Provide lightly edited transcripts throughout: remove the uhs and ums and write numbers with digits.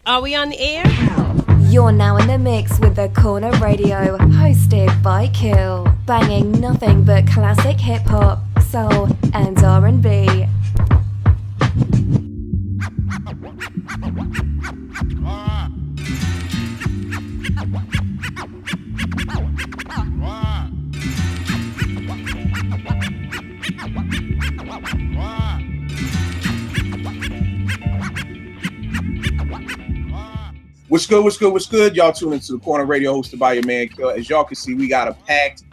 Are we on the air? You're now in the mix with The Corner Radio, hosted by Kill, banging nothing but classic hip-hop, soul, and R&B. What's good, what's good, what's good? Y'all tune into The Corner Radio hosted by your man, Kill. As y'all can see, we got a packed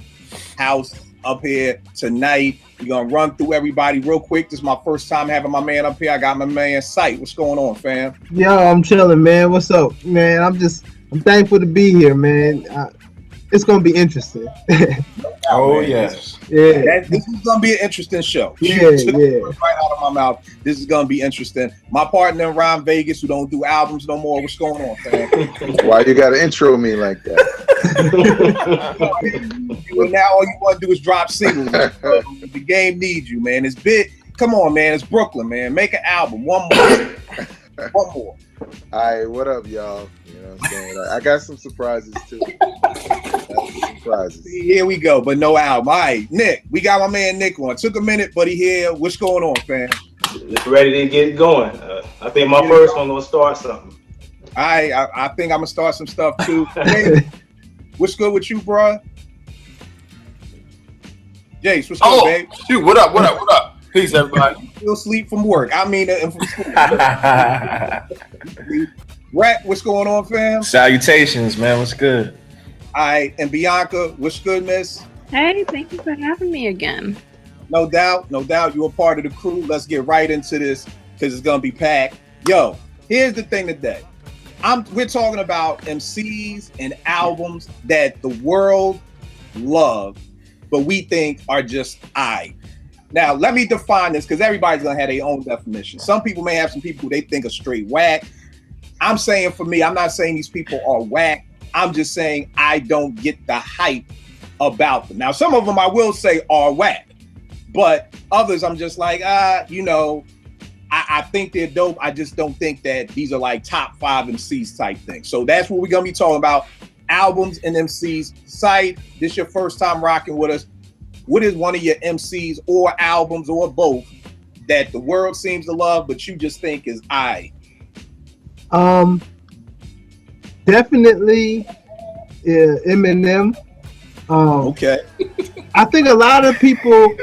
house up here tonight. We're going to run through everybody real quick. This is my first time having my man up here. I got my man, Sight. What's going on, fam? Yo, I'm chilling, man. What's up, man? I'm thankful to be here, man. It's going to be interesting. Oh, man. Yes. Yeah. This is going to be an interesting show. Yeah. Right out of my mouth. This is going to be interesting. My partner in Rhyme Vegas, who don't do albums no more. What's going on, fam? Why you got to intro me like that? Well, now all you want to do is drop singles. The game needs you, man. It's big. Come on, man. It's Brooklyn, man. Make an album. One more. One more. All right, what up, y'all? You know what I'm saying? I got some surprises, too. Here we go, but no album. All right, Nick. We got my man Nick on. Took a minute, but he here. What's going on, fam? Just ready to get going. I think my first one gonna start something. I think I'm gonna start some stuff too. Hey, what's good with you, bro? Jace, what's good, babe? Shoot, what up? Peace, everybody. Still sleep from work. I mean, and from school. Rat, what's going on, fam? Salutations, man. What's good? All right, and Bianca, what's good, miss? Hey, thank you for having me again. No doubt. You're a part of the crew. Let's get right into this because it's gonna be packed. Yo, here's the thing today. We're talking about MCs and albums that the world love, but we think are just aight. Now, let me define this because everybody's gonna have their own definition. Some people may have some people who they think are straight whack. I'm saying for me, I'm not saying these people are whack. I'm just saying I don't get the hype about them. Now, some of them I will say are whack, but others I'm just like, I think they're dope. I just don't think that these are like top 5 MCs type things. So that's what we're gonna be talking about. Albums and MCs. Sight, this your first time rocking with us. What is one of your MCs or albums or both that the world seems to love, but you just think is aight? Definitely Eminem. Okay. I think a lot of people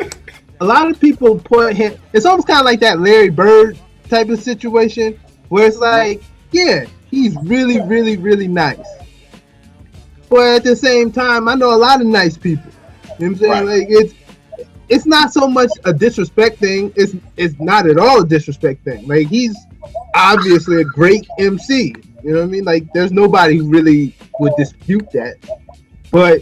put him. It's almost kind of like that Larry Bird type of situation where it's like, yeah, he's really, really, really nice. But at the same time, I know a lot of nice people. You know what I'm saying? Right. Like it's not so much a disrespect thing. It's not at all a disrespect thing. Like he's obviously a great MC. You know what I mean? Like there's nobody who really would dispute that. But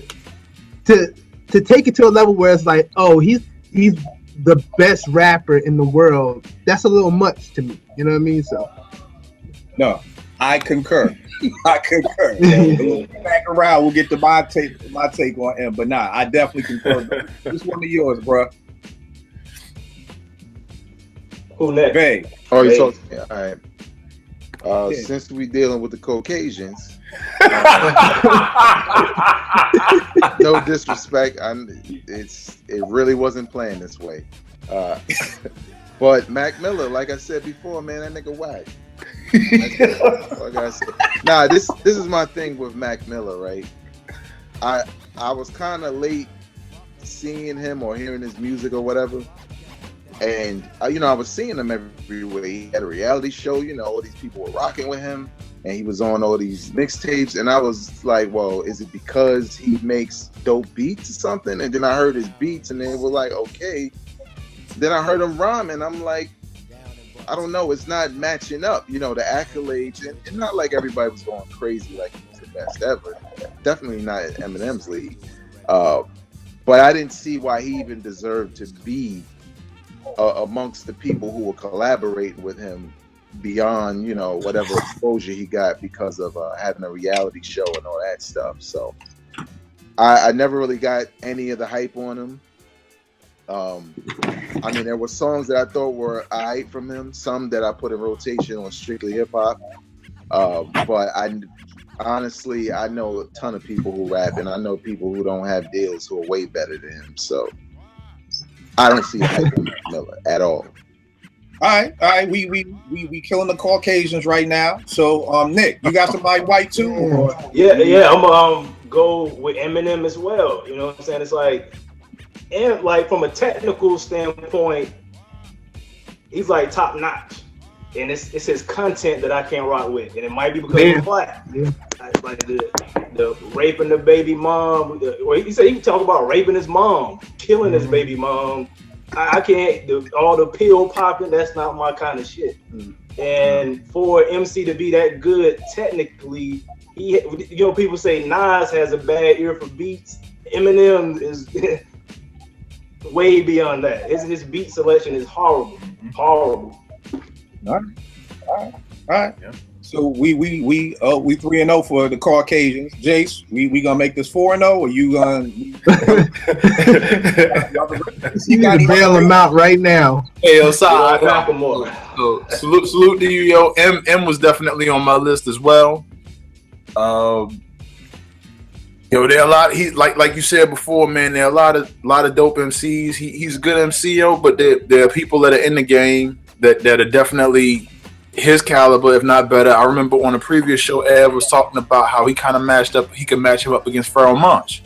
to take it to a level where it's like, oh, he's the best rapper in the world, that's a little much to me. You know what I mean? So no, I concur. Back around, we'll get to my take on him. But nah, I definitely concur. This one of yours, bro. Who next? Babe. Oh, you talking? Yeah, all right. Yeah. Since we dealing with the Caucasians, no disrespect, it really wasn't planned this way. But Mac Miller, like I said before, man, that nigga whack. Like I said. Nah, this is my thing with Mac Miller, right? I was kind of late seeing him or hearing his music or whatever. And, I was seeing him everywhere. He had a reality show, all these people were rocking with him. And he was on all these mixtapes. And I was like, well, is it because he makes dope beats or something? And then I heard his beats and they were like, okay. Then I heard him rhyme and I'm like, I don't know. It's not matching up, the accolades. And not like everybody was going crazy like he was the best ever. Definitely not Eminem's league. But I didn't see why he even deserved to be amongst the people who were collaborating with him beyond, whatever exposure he got because of having a reality show and all that stuff. So I never really got any of the hype on him. There were songs that I thought were aight from him. Some that I put in rotation on Strictly Hip Hop. But honestly, I know a ton of people who rap, and I know people who don't have deals who are way better than him. So I don't see hype on Mac Miller at all. All right. We killing the Caucasians right now. So, Nick, you got somebody white too? Or? Yeah. I'm go with Eminem as well. You know what I'm saying? It's like, and like from a technical standpoint, he's like top notch. And it's his content that I can't rock with, and it might be because he's black. Yeah. Like the raping the baby mom, or he said he can talk about raping his mom, killing his baby mom. I can't. All the pill popping, that's not my kind of shit. And for MC to be that good technically, people say Nas has a bad ear for beats. Eminem is way beyond that. His beat selection is horrible. All right. Yeah. So we 3-0 for the Caucasians. Jace, we gonna make this 4-0, or you gonna? You got to bail him out right now. Hey, yo, so salute to you, yo. M was definitely on my list as well. Yo, there are a lot. He like you said before, man. There are a lot of dope MCs. He's a good MC, yo. But there are people that are in the game that are definitely his caliber, if not better. I remember on a previous show, Ed was talking about how he kind of he could match him up against Pharoah Monch,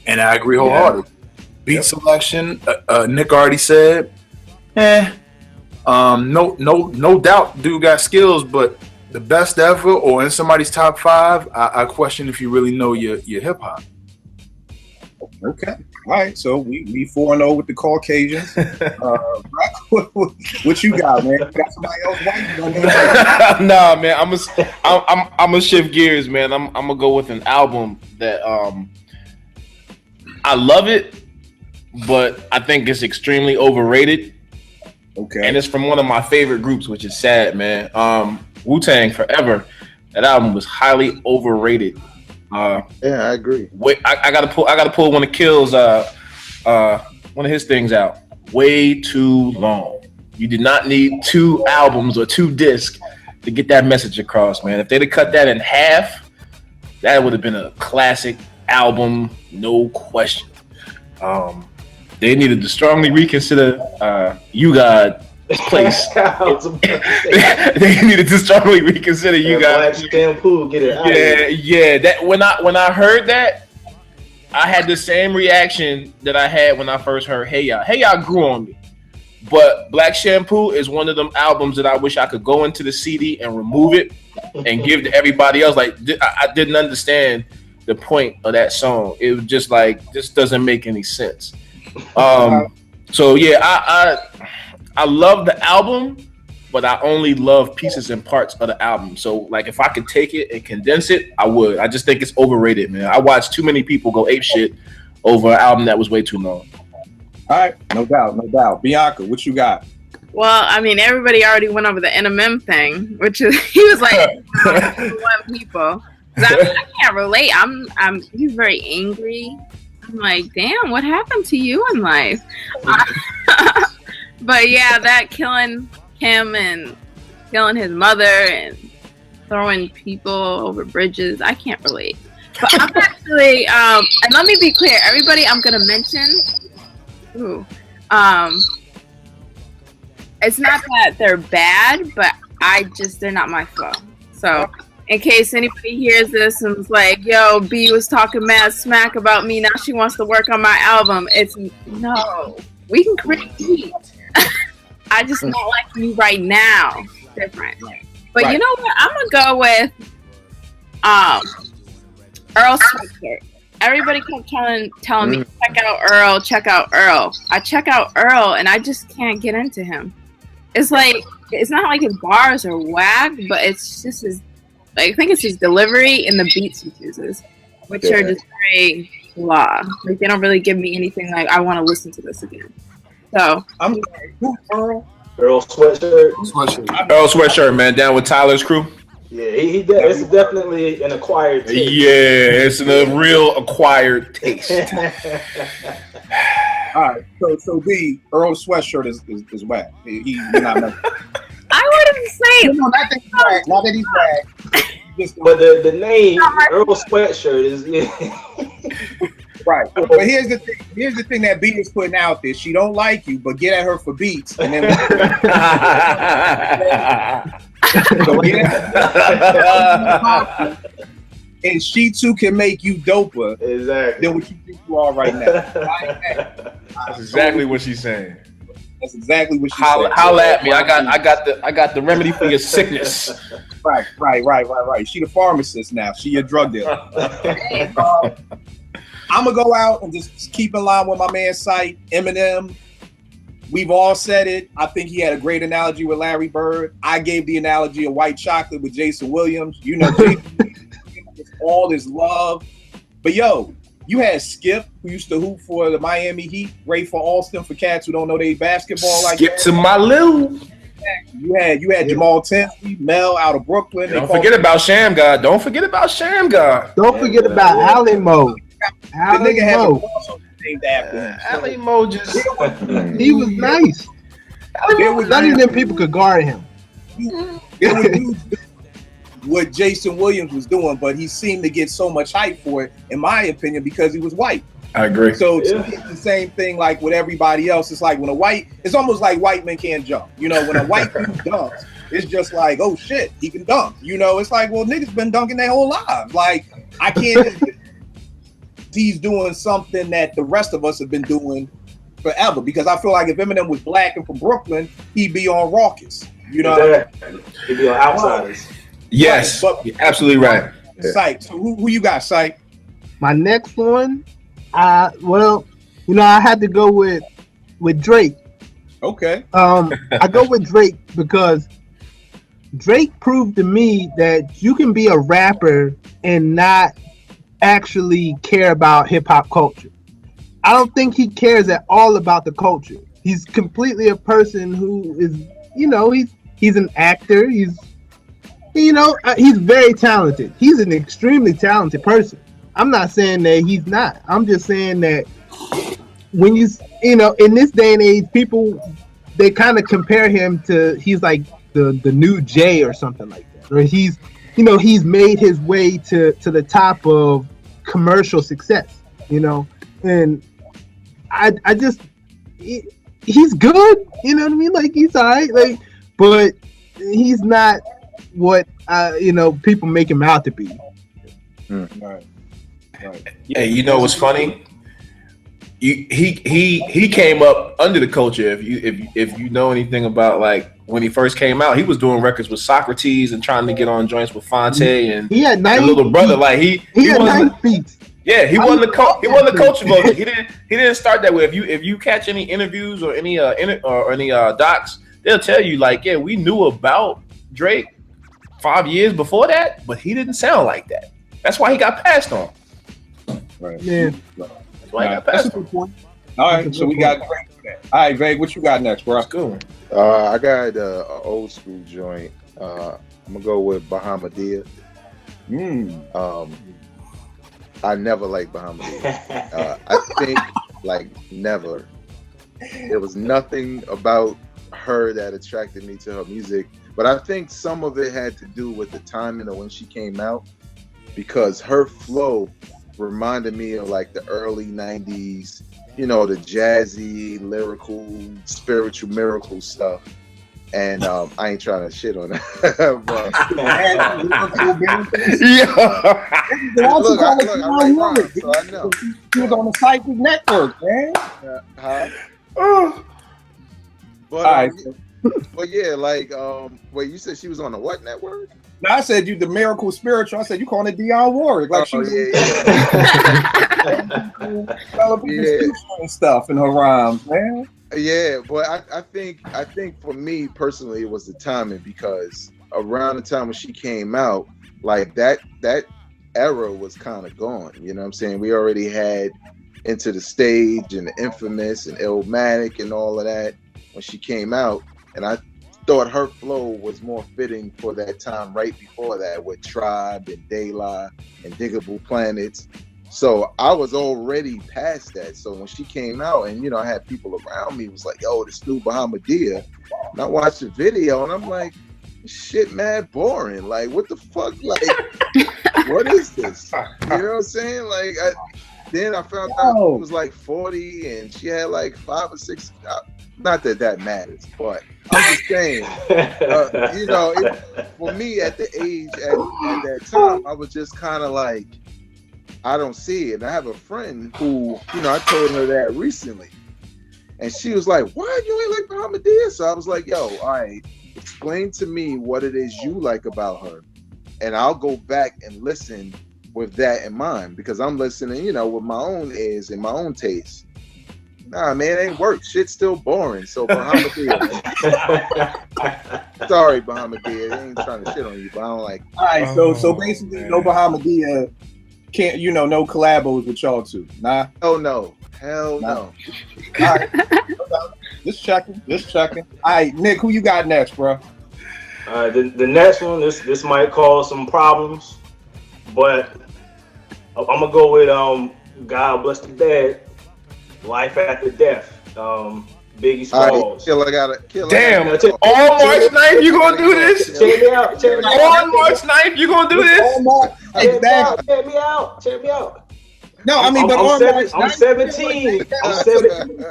and I agree wholeheartedly. Beat selection, Nick already said, no doubt, dude got skills, but the best ever or in somebody's top 5, I question if you really know your hip hop. Okay. All right, so we 4-0 with the Caucasians. What you got, man? You got somebody else white? Nah, man. I'm gonna shift gears, man. I'm gonna go with an album that I love it, but I think it's extremely overrated. Okay. And it's from one of my favorite groups, which is sad, man. Wu-Tang Forever. That album was highly overrated. Yeah, I agree. Wait, I gotta pull one of Kill's one of his things out. Way too long. You did not need 2 albums or 2 discs to get that message across, man. If they'd have cut that in half, that would have been a classic album, no question. They needed to strongly reconsider You God place. They needed to strongly reconsider You God. Shampoo, get it out. Yeah. That when I heard that, I had the same reaction that I had when I first heard Hey Ya. Hey Ya grew on me. But Black Shampoo is one of them albums that I wish I could go into the CD and remove it and give to everybody else. Like, I didn't understand the point of that song. It was just like, this doesn't make any sense. So yeah, I love the album, but I only love pieces and parts of the album. So like, if I could take it and condense it, I would. I just think it's overrated, man. I watched too many people go ape shit over an album that was way too long. All right, no doubt. Bianca, what you got? Well, I mean, everybody already went over the Eminem thing, which is he was like one people. I can't relate. He's very angry. I'm like, damn, what happened to you in life? But yeah, that killing him and killing his mother and throwing people over bridges, I can't relate. But I'm actually, and let me be clear, everybody I'm gonna mention. It's not that they're bad, but they're not my flow. So in case anybody hears this and is like, yo, B was talking mad smack about me, now she wants to work on my album. No, we can create. I just don't like you right now. Different. But You know what? I'm gonna go with Earl Sweatshirt. Everybody kept telling me, check out Earl. I check out Earl and I just can't get into him. It's like, it's not like his bars are whack, but it's just his, like, I think it's his delivery and the beats he chooses, which are just very blah. Like, they don't really give me anything like, I want to listen to this again. So, I'm sorry, who, Earl? Earl Sweatshirt. Earl Sweatshirt, man, down with Tyler's crew. Yeah, it's definitely an acquired taste. Yeah, it's a real acquired taste. All right, so B, Earl Sweatshirt is whack. He's not. I did he say? No, not that he's black. Not that he's black. But the name Earl Sweatshirt is right. But here's the thing. Here's the thing that B is putting out there. She don't like you, but get at her for beats, and then. And she too can make you doper than what you think you are right now. That's exactly what she's saying. That's exactly what she's saying. Holla at me. I got the remedy for your sickness. Right. She the pharmacist now. She your drug dealer. I'm gonna go out and just keep in line with my man's site, Eminem. We've all said it. I think he had a great analogy with Larry Bird. I gave the analogy of white chocolate with Jason Williams. You know, all his love. But yo, you had Skip, who used to hoop for the Miami Heat, Ray for Alston for cats who don't know they basketball like Skip that. to my Lil. You had Jamal Tinsley, Mel out of Brooklyn. Don't forget about Sham God. Don't forget about Sham God. Don't forget about Alley Mo. The nigga had a also named after him. Alley Mo just he was nice. None of them people could guard him. It was dudes what Jason Williams was doing, but he seemed to get so much hype for it, in my opinion, because he was white. I agree. So to me, it's the same thing like with everybody else. It's like it's almost like white men can't jump. You know, when a white dude dunks, it's just like, oh shit, he can dunk. You know, it's like, well, niggas been dunking their whole lives. Like, I can't. He's doing something that the rest of us have been doing forever. Because I feel like if Eminem was black and from Brooklyn, he'd be on Raucous. You know, he'd be on Outsiders. Yes, but you're absolutely right. Sight. So who you got, Sight? My next one, well, you know, I had to go with Drake. Okay. I go with Drake because Drake proved to me that you can be a rapper and not actually care about hip hop culture. I don't think he cares at all about the culture. He's completely a person who is, you know, he's an actor. He's very talented. He's an extremely talented person. I'm not saying that he's not. I'm just saying that when you know, in this day and age, people, they kind of compare him to, he's like the new Jay or something like that. Or he's made his way to the top of commercial success, you know? And I just, he's good, you know what I mean? Like, he's all right, like, but he's not what people make him out to be. Right. Hey, you know what's funny? He came up under the culture. If you know anything about, like, when he first came out, he was doing records with Socrates and trying to get on joints with Fonte and he had nice Little Brother. Like he had nice beats. Yeah, he wasn't the culture vulture. He didn't start that way. If you catch any interviews or any docs, they'll tell you, like, yeah, we knew about Drake 5 years before that, but he didn't sound like that. That's why he got passed on. Right. Yeah. That's why he got passed on. All right, so we got Drake for that. All right, Vague, what you got next, bro? Cool. I got an old school joint. I'm gonna go with Bahamadia. I never liked Bahamadia. I think, like, never. There was nothing about her that attracted me to her music, but I think some of it had to do with the timing of when she came out, because her flow reminded me of, like, the early 90s, you know, the jazzy, lyrical, spiritual miracle stuff. And I ain't trying to shit on that. But, look, I write rhymes, so I know. She was on the Cypress Network, man. But yeah, like, wait, you said she was on the what network? No, I said you the miracle spiritual. I said you calling it Dionne Warwick, like she was and stuff in her rhymes, man. Yeah, but I think for me personally, it was the timing, because around the time when she came out, like that era was kind of gone. You know what I'm saying? We already had Into the Stage and the Infamous and Illmatic and all of that when she came out, and I thought her flow was more fitting for that time right before that with Tribe and De La and Diggable Planets. So I was already past that. So when she came out, and, you know, I had people around me was like, yo, this new Bahamadia. And I watched the video and I'm like, shit mad boring. Like, what the fuck? Like, what is this? You know what I'm saying? Like, then I found out it was like 40 and she had like 5 or 6. Not that matters, but I'm just saying, you know, for me at the age, at that time, I was just kind of like, I don't see it. And I have a friend who, you know, I told her that recently. And she was like, what? You ain't like Bahamadia? So I was like, yo, all right, explain to me what it is you like about her. And I'll go back and listen with that in mind, because I'm listening, you know, with my own ears and my own taste. Nah, man, it ain't work. Shit's still boring. So Bahamadia. Sorry, Bahamadia. I ain't trying to shit on you, but I don't like. All right, so basically, no Bahamadia can't, you know, no collabos with y'all two. Nah. Oh no. Hell no. All right. Just checking. All right, Nick, who you got next, bro? The next one, this might cause some problems, but I'm gonna go with God Bless the Dead, Life After Death, Biggie Smalls. Damn, on March 9th you gonna do this? Check me out. On March 9th you gonna do this? Check me out. No, I mean, but I'm 17. I'm 17.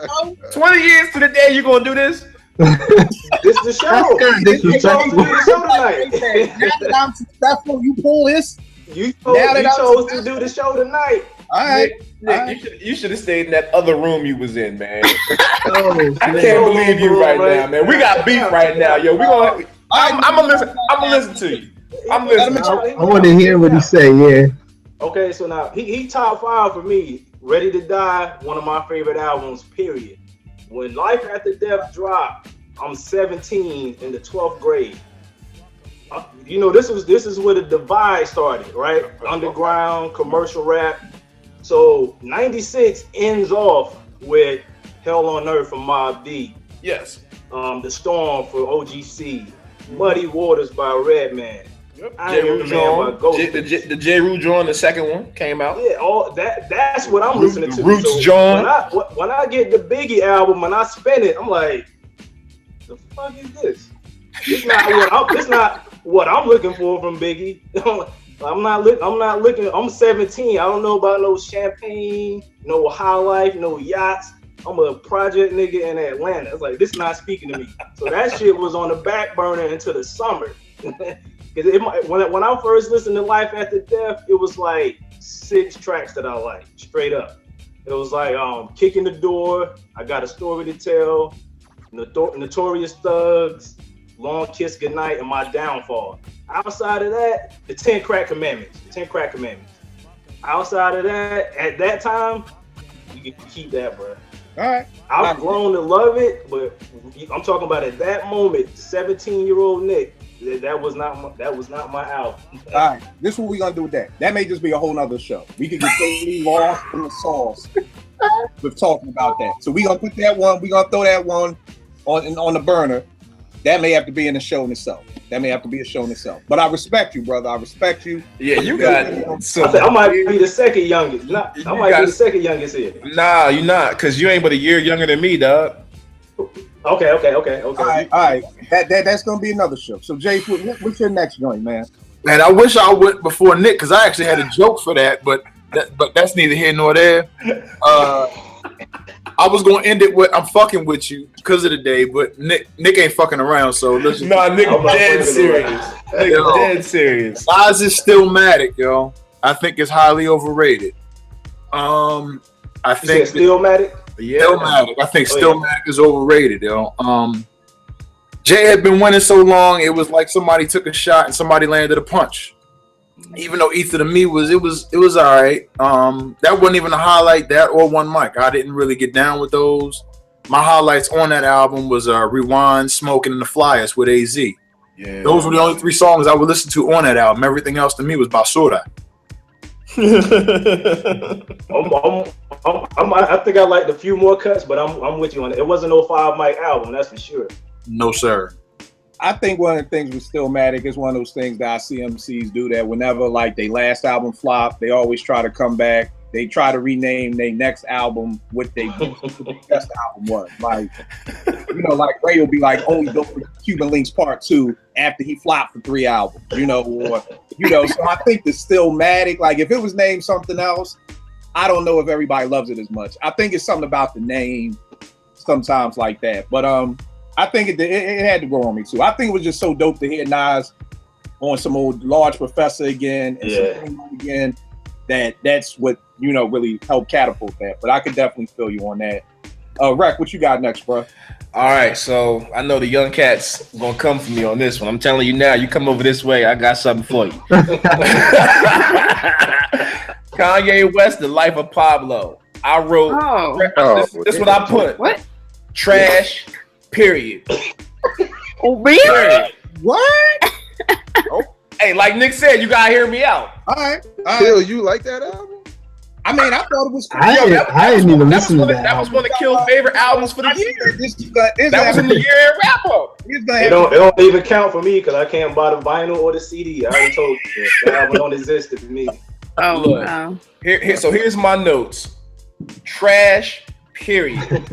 20 years to the day you gonna do this? This is the show. You chose to do the show tonight. Now that I'm successful, you pull this. You chose to do the show tonight. All right. Nick, you should have stayed in that other room you was in, man. I can't believe you right now, man. We got beef right now, yo. I'm gonna listen to you. I'm listening. I want to hear what he say. Yeah. Okay, so now he top 5 for me. Ready to Die, one of my favorite albums. Period. When Life After Death dropped, I'm 17 in the 12th grade. You know, this is where the divide started, right? Underground, commercial rap. So 96 ends off with Hell on Earth from Mobb Deep. Yes. The Storm for OGC. Muddy Waters by Redman. Yep. The J. Rue John, the second one came out. Yeah, all that's what I'm listening to. Roots so John. When I get the Biggie album and I spin it, I'm like, the fuck is this? It's not what I'm looking for from Biggie. I'm not looking. I'm 17. I don't know about no champagne, no high life, no yachts. I'm a project nigga in Atlanta. It's like, this not speaking to me. So that shit was on the back burner until the summer. Because when I first listened to Life After Death, it was like 6 tracks that I liked, straight up. It was like Kicking the Door, I Got a Story to Tell, Notorious Thugs, Long Kiss Goodnight, and My Downfall. Outside of that, the 10 Crack Commandments. Outside of that, at that time, you can keep that, bro. All right. I've grown to love it, but I'm talking about at that moment, 17-year-old Nick, that was not my album. All right, this is what we're gonna do with that. That may just be a whole nother show. We could get totally lost in the sauce with talking about that. So we're gonna put that one. We're gonna throw that one on the burner. That may have to be in a show in itself. But I respect you, brother. I respect you. Yeah, you got. So I might be the second youngest. I might be the second youngest here. Nah, you're not, because you ain't but a year younger than me, dog. Okay. All right. That's gonna be another show. So Jay, what's your next joint, man? Man, I wish I went before Nick, because I actually had a joke for that, but that's neither here nor there. I was gonna end it with "I'm fucking with you" because of the day, but Nick ain't fucking around, so let's just. Nah, Nick dead serious. Dead serious. Lies is Stillmatic, yo. I think it's highly overrated. I think Stillmatic. Yeah. Stillmatic. I think Stillmatic is overrated, yo. Jay had been winning so long, it was like somebody took a shot and somebody landed a punch. Even though Ether to me was all right. That wasn't even a highlight, that or One Mic. I didn't really get down with those. My highlights on that album was Rewind, Smoking, and the Flyers with AZ. Yeah. Those were the only 3 songs I would listen to on that album. Everything else to me was basura. I think I liked a few more cuts, but I'm with you on it. It wasn't no 5 mic album, that's for sure. No, sir. I think one of the things with Stillmatic is one of those things that I see MCs do, that whenever like their last album flop, they always try to come back. They try to rename their next album what they best album was. Like, like Ray will be like only go for Cuban Links Part 2 after he flopped for 3 albums, or so I think the Stillmatic, like if it was named something else, I don't know if everybody loves it as much. I think it's something about the name sometimes like that. But I think it had to grow on me too. I think it was just so dope to hear Nas on some old Large Professor again and again. That's what really helped catapult that. But I could definitely feel you on that. Rec, what you got next, bro? All right, so I know the young cats gonna come for me on this one. I'm telling you now, you come over this way, I got something for you. Kanye West, The Life of Pablo. I wrote. This is what I put. What? Trash. Period. Oh, really? Period. What? Hey, like Nick said, you gotta hear me out. All right. Phil, you like that album? I mean, I thought it was. I didn't even listen to that. That was one of Kill's favorite albums for the year. That was in the year in wrap up. It don't even count for me because I can't buy the vinyl or the CD. I already told you that album don't exist to me. Oh, look, wow. So here's my notes. Trash. Period.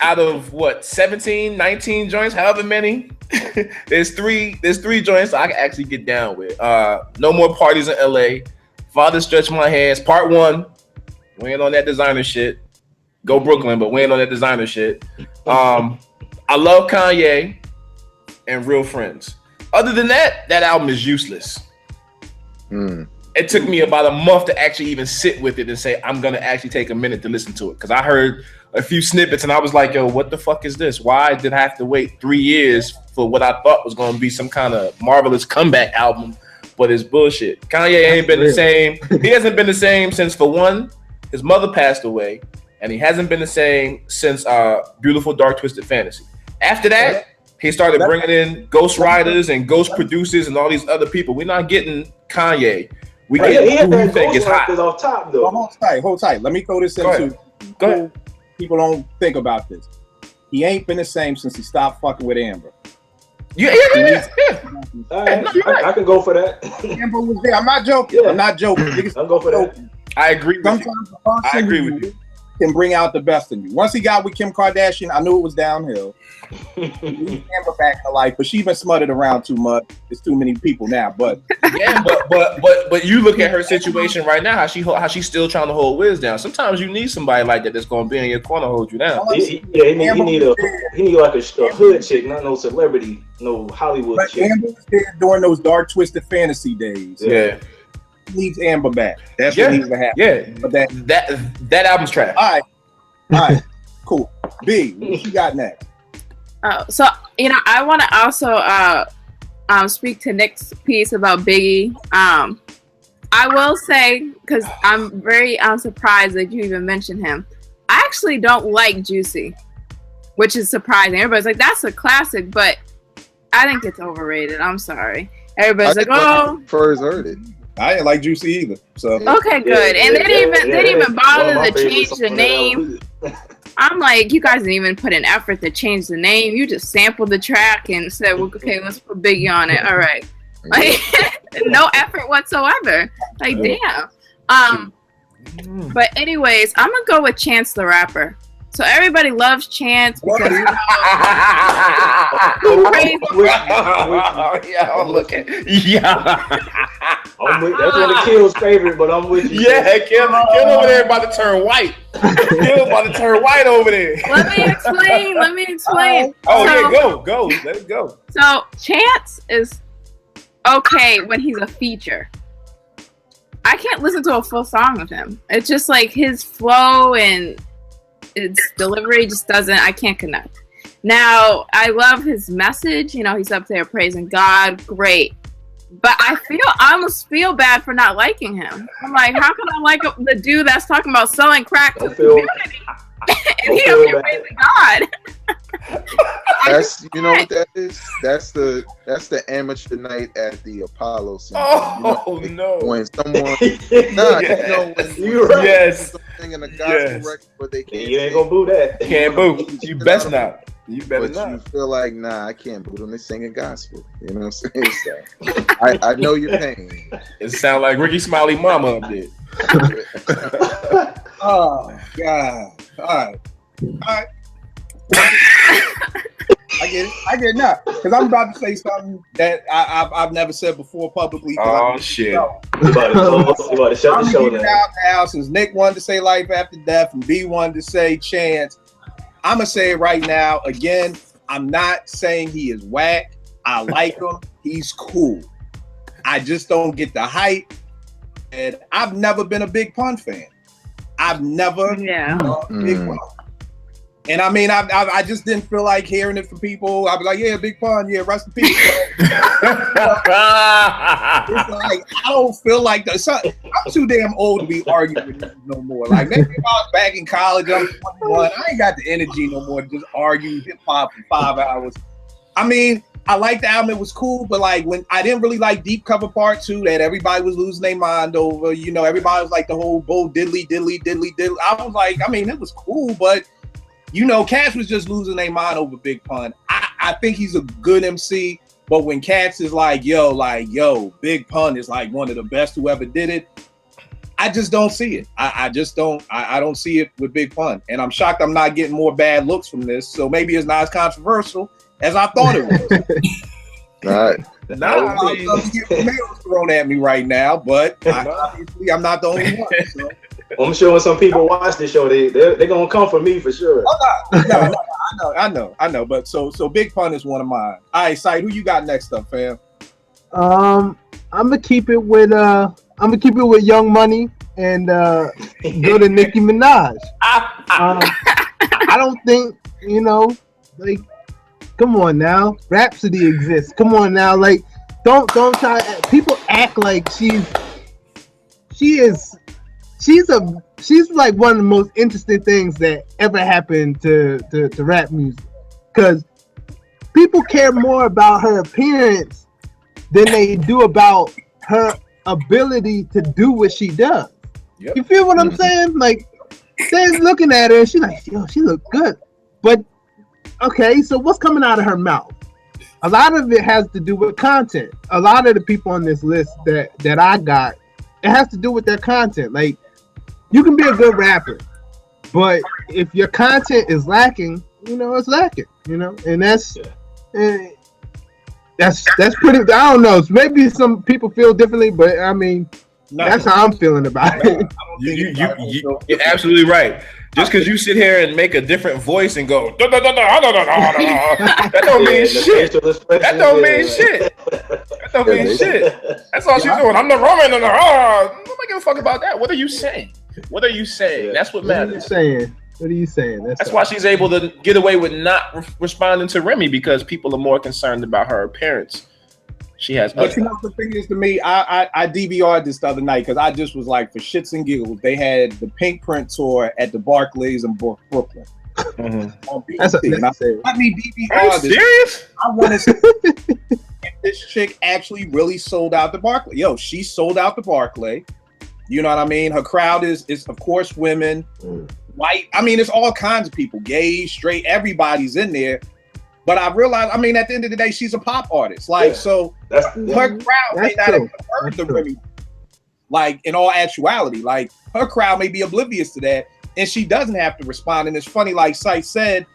Out of what, 17, 19 joints, however many, there's three joints I can actually get down with. No More Parties in LA, Father Stretch My Hands, Part 1. We ain't on that designer shit. Go Brooklyn, but we ain't on that designer shit. I love Kanye and Real Friends. Other than that album is useless. It took me about a month to actually even sit with it and say, I'm going to actually take a minute to listen to it. Because I heard a few snippets and I was like, yo, what the fuck is this? Why did I have to wait 3 years for what I thought was going to be some kind of marvelous comeback album? But it's bullshit. Kanye ain't been the same. He hasn't been the same since, for one, his mother passed away. And he hasn't been the same since Beautiful Dark Twisted Fantasy. After that, he started bringing in ghost writers and ghost producers and all these other people. We're not getting Kanye. We get who we think is hot. Off top, though. Hold tight. Let me throw this into. Go ahead. People don't think about this. He ain't been the same since he stopped fucking with Amber. Yeah. I can go for that. Amber was there. I'm not joking. Yeah. I'm not joking. I'll go for that. I agree with Sometimes you. I agree with you. Can bring out the best in you. Once he got with Kim Kardashian, I knew it was downhill. Amber back to life, but she's been smutted around too much. There's too many people now. But yeah, but you look at her situation right now, how she's still trying to hold Wiz down. Sometimes you need somebody like that that's going to be in your corner, hold you down. He need like a hood chick, not no celebrity, no Hollywood but chick. Amber was there during those dark twisted fantasy days. Yeah. Needs Amber back. That's what needs to happen. Yeah, but that album's trash. All right, cool. B, what you got next? So I want to also speak to Nick's piece about Biggie. I will say, because I'm very surprised that you even mentioned him. I actually don't like Juicy, which is surprising. Everybody's like, that's a classic, but I think it's overrated. I'm sorry. Everybody's like, oh. First heard it. I didn't like Juicy either. So okay, good. And they didn't even bother to change the name. I'm like, you guys didn't even put an effort to change the name. You just sampled the track and said, well, okay, let's put Biggie on it. All right. Like, no effort whatsoever. Like, damn. But anyways, I'm gonna go with Chance the Rapper. So everybody loves Chance because crazy. That's one of Kill's favorite, but I'm with you. Yeah, Kill over there about to turn white. Kill about to turn white over there. Let me explain. Go. Let it go. So Chance is okay when he's a feature. I can't listen to a full song of him. It's just like his flow and its delivery just doesn't, I can't connect. Now, I love his message. He's up there praising God. Great. But I almost feel bad for not liking him. I'm like, how can I like the dude that's talking about selling crack to the community? And he up here praising God. That's what that is. That's the amateur night at the Apollo Center. Oh no! When someone, you're right. Yes, singing a gospel record, but they can't. You ain't gonna boo that. Can't boo. You best not. You better but not. You feel like, nah, I can't boo them. They're singing gospel. You know what I'm saying? So, I know your pain. It sound like Ricky Smiley mama up there. Oh God! All right. get it. I get it now. Because I'm about to say something that I've never said before publicly. Oh, shit. You about to shut the show down. Out now, since Nick wanted to say Life After Death and B wanted to say Chance, I'm going to say it right now. Again, I'm not saying he is whack. I like him. He's cool. I just don't get the hype. And I've never been a Big Pun fan. I've never been a Big Pun. And I mean, I just didn't feel like hearing it from people. I'd be like, yeah, Big Pun, yeah, rest in peace. It's like, I don't feel like that. I'm too damn old to be arguing with you no more. Like, maybe if I was back in college, I'm 21. I ain't got the energy no more to just argue hip hop for 5 hours. I mean, I liked the album, it was cool, but like when I didn't really like Deep Cover Part 2 that everybody was losing their mind over, you know, everybody was like the whole Bo Diddley. I was like, I mean, it was cool, but you know, Cats was just losing their mind over Big Pun. I think he's a good MC, but when Cats is like, yo, Big Pun is like one of the best who ever did it, I just don't see it. I just don't. I don't see it with Big Pun, and I'm shocked I'm not getting more bad looks from this. So maybe it's not as controversial as I thought it was. Right. I'm getting tomatoes thrown at me right now, but obviously I'm not the only one. So. I'm sure when some people watch this show, they're gonna come for me for sure. No, I know. But so Big Pun is one of mine. All right, Sight, who you got next up, fam? I'm gonna keep it with Young Money and go to Nicki Minaj. I don't think, you know, like, come on now, Rhapsody exists. Come on now, like, don't try. People act like she's like one of the most interesting things that ever happened to rap music, because people care more about her appearance than they do about her ability to do what she does. Yep. You feel what I'm saying? Like, they're looking at her and she's like, yo, she look good. But okay, so what's coming out of her mouth? A lot of it has to do with content. A lot of the people on this list that I got, it has to do with their content. Like, you can be a good rapper, but if your content is lacking, you know, it's lacking, you know, and that's pretty, I don't know. Maybe some people feel differently, but I mean, that's how I'm feeling about it. You're absolutely right. Just because you sit here and make a different voice and go, that don't mean shit. That don't mean shit. That don't mean shit. That's all she's doing. I'm the Roman and nobody give a fuck about that. What are you saying? What are you saying? That's what matters. What are you saying? That's why she's able to get away with not responding to Remy, because people are more concerned about her appearance. She has. But you know, the thing is, to me, I DVR'd this the other night because I just was like, for shits and giggles, they had the Pink Print tour at the Barclays in Brooklyn. Mm-hmm. On BET. Let me DVR. Are you serious? I want to see if this chick actually really sold out the Barclay. Yo, she sold out the Barclay. You know what I mean? Her crowd is of course women, white. I mean, it's all kinds of people, gay, straight, everybody's in there. But I realized, I mean, at the end of the day, she's a pop artist. Like, so her crowd may not have heard the Remy. Like, in all actuality, like, her crowd may be oblivious to that, and she doesn't have to respond. And it's funny, like Sight said,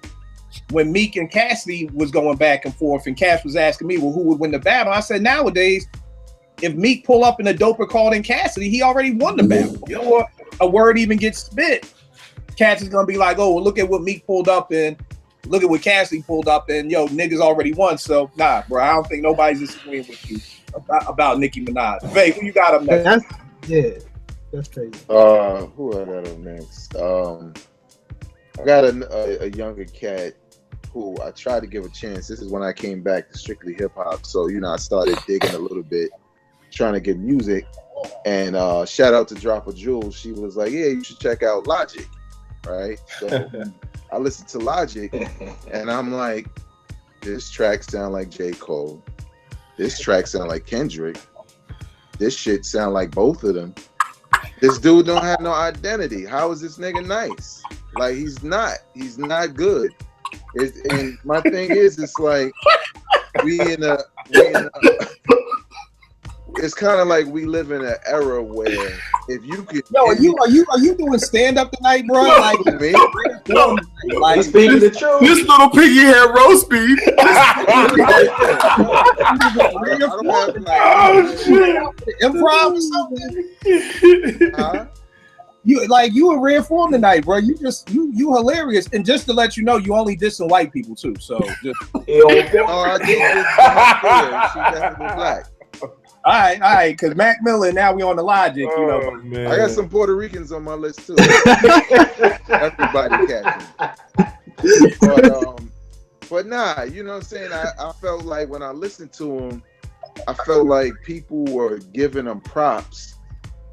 when Meek and Cassidy was going back and forth, and Cass was asking me, well, who would win the battle? I said, nowadays, if Meek pull up in a doper call than Cassidy, he already won the battle. Before a word even gets spit, Cass is gonna be like, oh, well, look at what Meek pulled up and look at what Cassidy pulled up, and yo, niggas already won. So nah, bro, I don't think nobody's disagreeing with you about Nicki Minaj. Faye, who you got up next? That's crazy. Who I got up next? I got a younger cat who I tried to give a chance. This is when I came back to strictly hip hop. So, you know, I started digging a little bit, trying to get music. And shout out to Drop a Jewel. She was like, yeah, you should check out Logic. Right? So I listened to Logic and I'm like, this track sound like J. Cole. This track sound like Kendrick. This shit sound like both of them. This dude don't have no identity. How is this nigga nice? Like, he's not good. And my thing is, it's like it's kind of like we live in an era where if you could, are you doing stand up tonight, bro? Like me? Like, He's speaking the truth. This little piggy head roast beef. Oh shit! Improv or something? Huh? You in rare form tonight, bro. You hilarious. And just to let you know, you only dissing white people too. So just Oh, I did this. She's definitely black. all right. Because Mac Miller. Now we on the logic. You know, man. I got some Puerto Ricans on my list too. Everybody catching. But nah, you know what I'm saying? I felt like when I listened to him, I felt like people were giving him props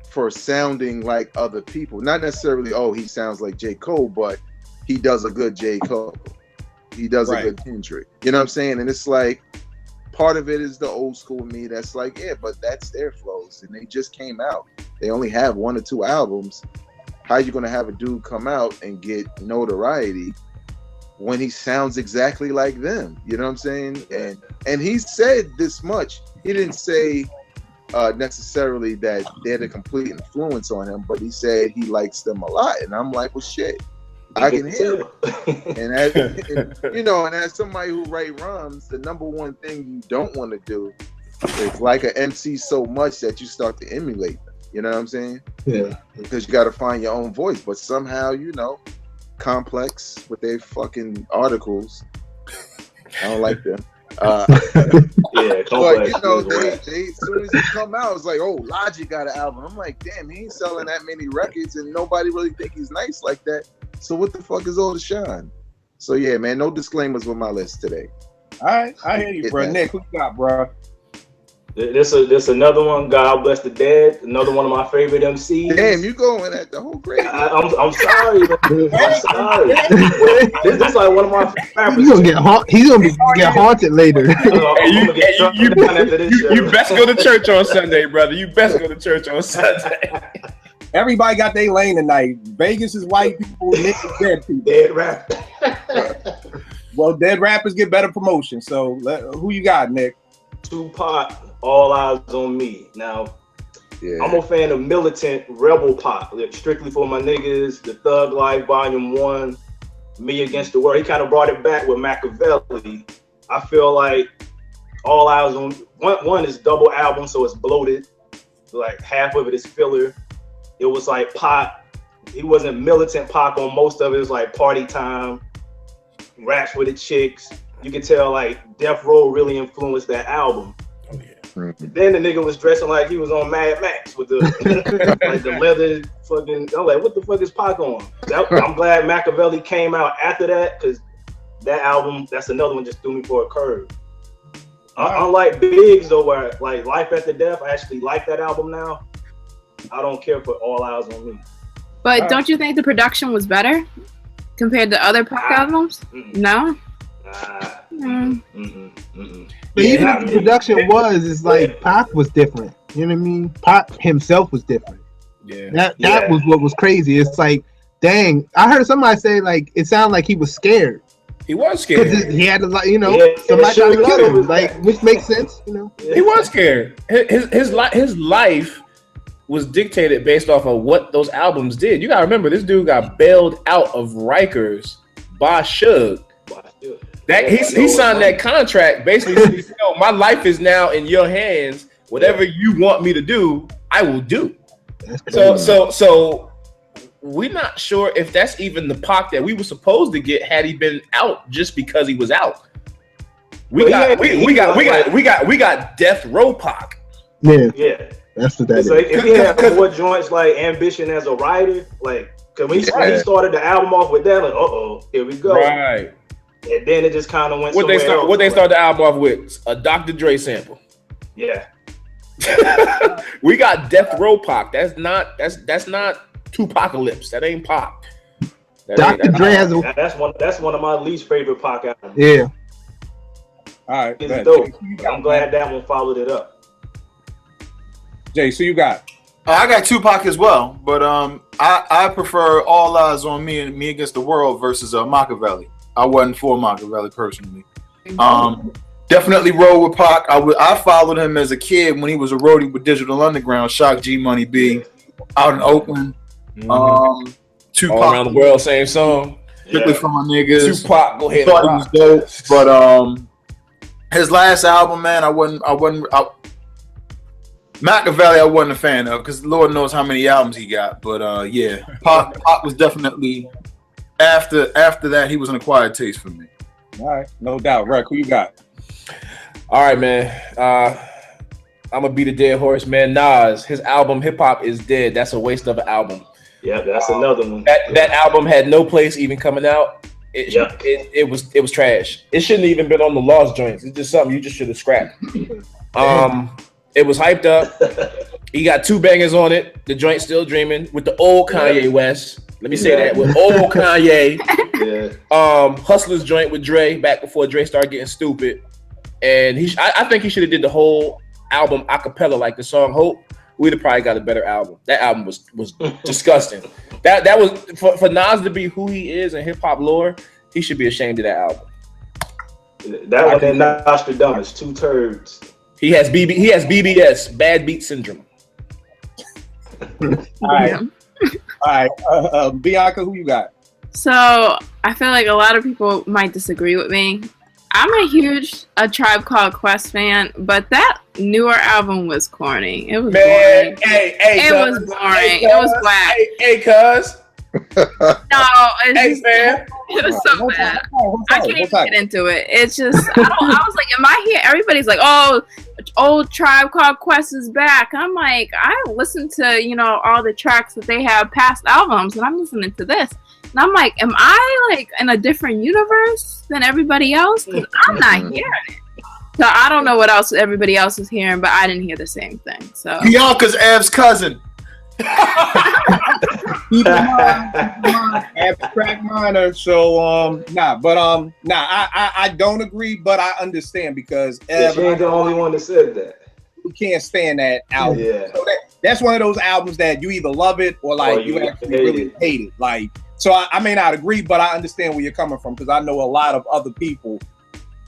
for sounding like other people. Not necessarily, oh, he sounds like J. Cole, but he does a good J. Cole. He does a good Kendrick. You know what I'm saying? And it's like, part of it is the old school me that's like, yeah, but that's their flows. And they just came out. They only have 1 or 2 albums. How you going to have a dude come out and get notoriety when he sounds exactly like them? You know what I'm saying? And he said this much. He didn't say necessarily that they're the complete influence on him, but he said he likes them a lot. And I'm like, well, shit, I can hear it. And as somebody who write rhymes, the number one thing you don't want to do is like an MC so much that you start to emulate them. You know what I'm saying? Yeah. Because you got to find your own voice. But somehow, Complex with their fucking articles. I don't like them. Yeah, but they as soon as it come out, it's like, oh, Logic got an album. I'm like, damn, he ain't selling that many records, and nobody really think he's nice like that. So what the fuck is all the shine? So yeah, man, no disclaimers with my list today. all right, I hear you, bro. Nick, who you got, bro? This another one. God bless the dead. Another one of my favorite MCs. Damn, you going at the whole grade. I'm sorry. I'm sorry. This is like one of my favorites. He's gonna get haunted later. You best go to church on Sunday, brother. You best go to church on Sunday. Everybody got their lane tonight. Vegas is white people. Nick is dead people. Dead rap. Well, dead rappers get better promotion. So who you got, Nick? Tupac, All Eyes on Me. Now, Yeah. I'm a fan of militant rebel pop, like Strictly for My Niggas, The Thug Life Volume 1, Me Against the World. He kind of brought it back with Makaveli. I feel like All Eyes on one is double album, so it's bloated. Like half of it is filler. It was like pop. He wasn't militant pop on most of it. It was like party time, raps with the chicks. You can tell like Death Row really influenced that album. Oh yeah. Mm-hmm. Then the nigga was dressing like he was on Mad Max with the like the leather fucking. I'm like, what the fuck is Pac on? I'm glad Makaveli came out after that, because that album, that's another one just threw me for a curve. Unlike Biggs though, where like Life After Death, I actually like that album now. I don't care for All Eyes on Me. But don't you think the production was better compared to other Pac albums? No. But even if the production it's like Pac was different. You know what I mean? Pac himself was different. Yeah. That was what was crazy. It's like, dang, I heard somebody say like it sounded like he was scared. He was scared. He had to, like, somebody tried to kill him, like, which makes sense, He was scared. His life was dictated based off of what those albums did. You gotta remember, this dude got bailed out of Rikers by Suge. That he signed that contract basically saying, my life is now in your hands. Whatever you want me to do, I will do. So we're not sure if that's even the Pac that we were supposed to get had he been out just because he was out. We got Death Row Pac. Yeah. That's what that is. Like, if he had more joints like Ambition as a writer, like, cause when he started the album off with that, like, here we go. Right. And then it just kind of went. What they start the album off with? A Dr. Dre sample. Yeah. We got Death Row Pac. That's not Tupacalypse. That ain't Pac. Dr. Dre has that's one of my least favorite Pac albums. Yeah. All right. It's dope. I'm glad that one followed it up. Jay, so you got? I got Tupac as well, but I prefer All Eyes on Me and Me Against the World versus Makaveli. I wasn't for Makaveli personally. Definitely roll with Pac. I followed him as a kid when he was a roadie with Digital Underground, Shock G Money B, out in Oakland. Tupac All Around the World, same song. strictly for my niggas. Tupac, go ahead. Thought he was dope, but his last album, man, I wasn't. Makaveli, I wasn't a fan of because Lord knows how many albums he got. But yeah, Pac was definitely after that. He was an acquired taste for me. All right, no doubt. Rec, who you got? All right, man. I'm gonna beat a dead horse, man. Nas, his album Hip Hop is Dead. That's a waste of an album. Yeah, that's another one. That album had no place even coming out. It was trash. It shouldn't have even been on the Lost joints. It's just something you just should have scrapped. It was hyped up. He got 2 bangers on it. The joint Still Dreaming with the old Kanye West. Let me say that with old Kanye. Hustler's joint with Dre back before Dre started getting stupid. And I think he should have did the whole album a cappella like the song Hope. We'd have probably got a better album. That album was disgusting. That was for Nas to be who he is in hip hop lore. He should be ashamed of that album. That one and Nostradamus, 2 turds. He has BBS, bad beat syndrome. All right. Bianca, who you got? So I feel like a lot of people might disagree with me. I'm a huge Tribe Called Quest fan, but that newer album was corny. It was boring. It was boring. It was whack. Hey, cuz. No, Hey, man. it was so bad. I can't even get into it. It's just, I was like, am I here? Everybody's like, oh, old Tribe Called Quest is back. I'm like, I listened to, all the tracks that they have past albums, and I'm listening to this. And I'm like, am I like in a different universe than everybody else? Because I'm not hearing it. So I don't know what else everybody else is hearing, but I didn't hear the same thing. So Bianca's Av's cousin. Keep in mind, abstract minor. So I don't agree, but I understand because Ev, she ain't the only one that said that. You can't stand that album. Yeah. So that's one of those albums that you either love it or you actually really hate it. Like, so I may not agree, but I understand where you're coming from because I know a lot of other people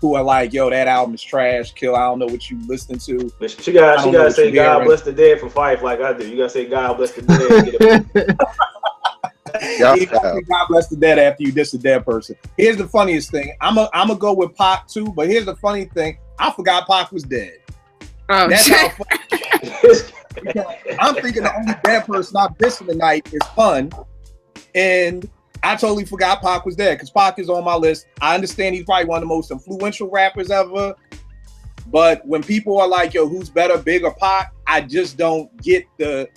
who are like, yo, that album is trash, kill. I don't know what you listening to. She gotta say God bless the dead for Fife like I do. You gotta say God bless the dead. God bless the dead after you diss a dead person. Here's the funniest thing. I'm gonna go with Pac too, but here's the funny thing. I forgot Pac was dead. Oh, that's how funny. I'm thinking the only dead person I'm dissing tonight is Pun, and I totally forgot Pac was there because Pac is on my list. I understand he's probably one of the most influential rappers ever. But when people are like, yo, who's better, Big or Pac? I just don't get the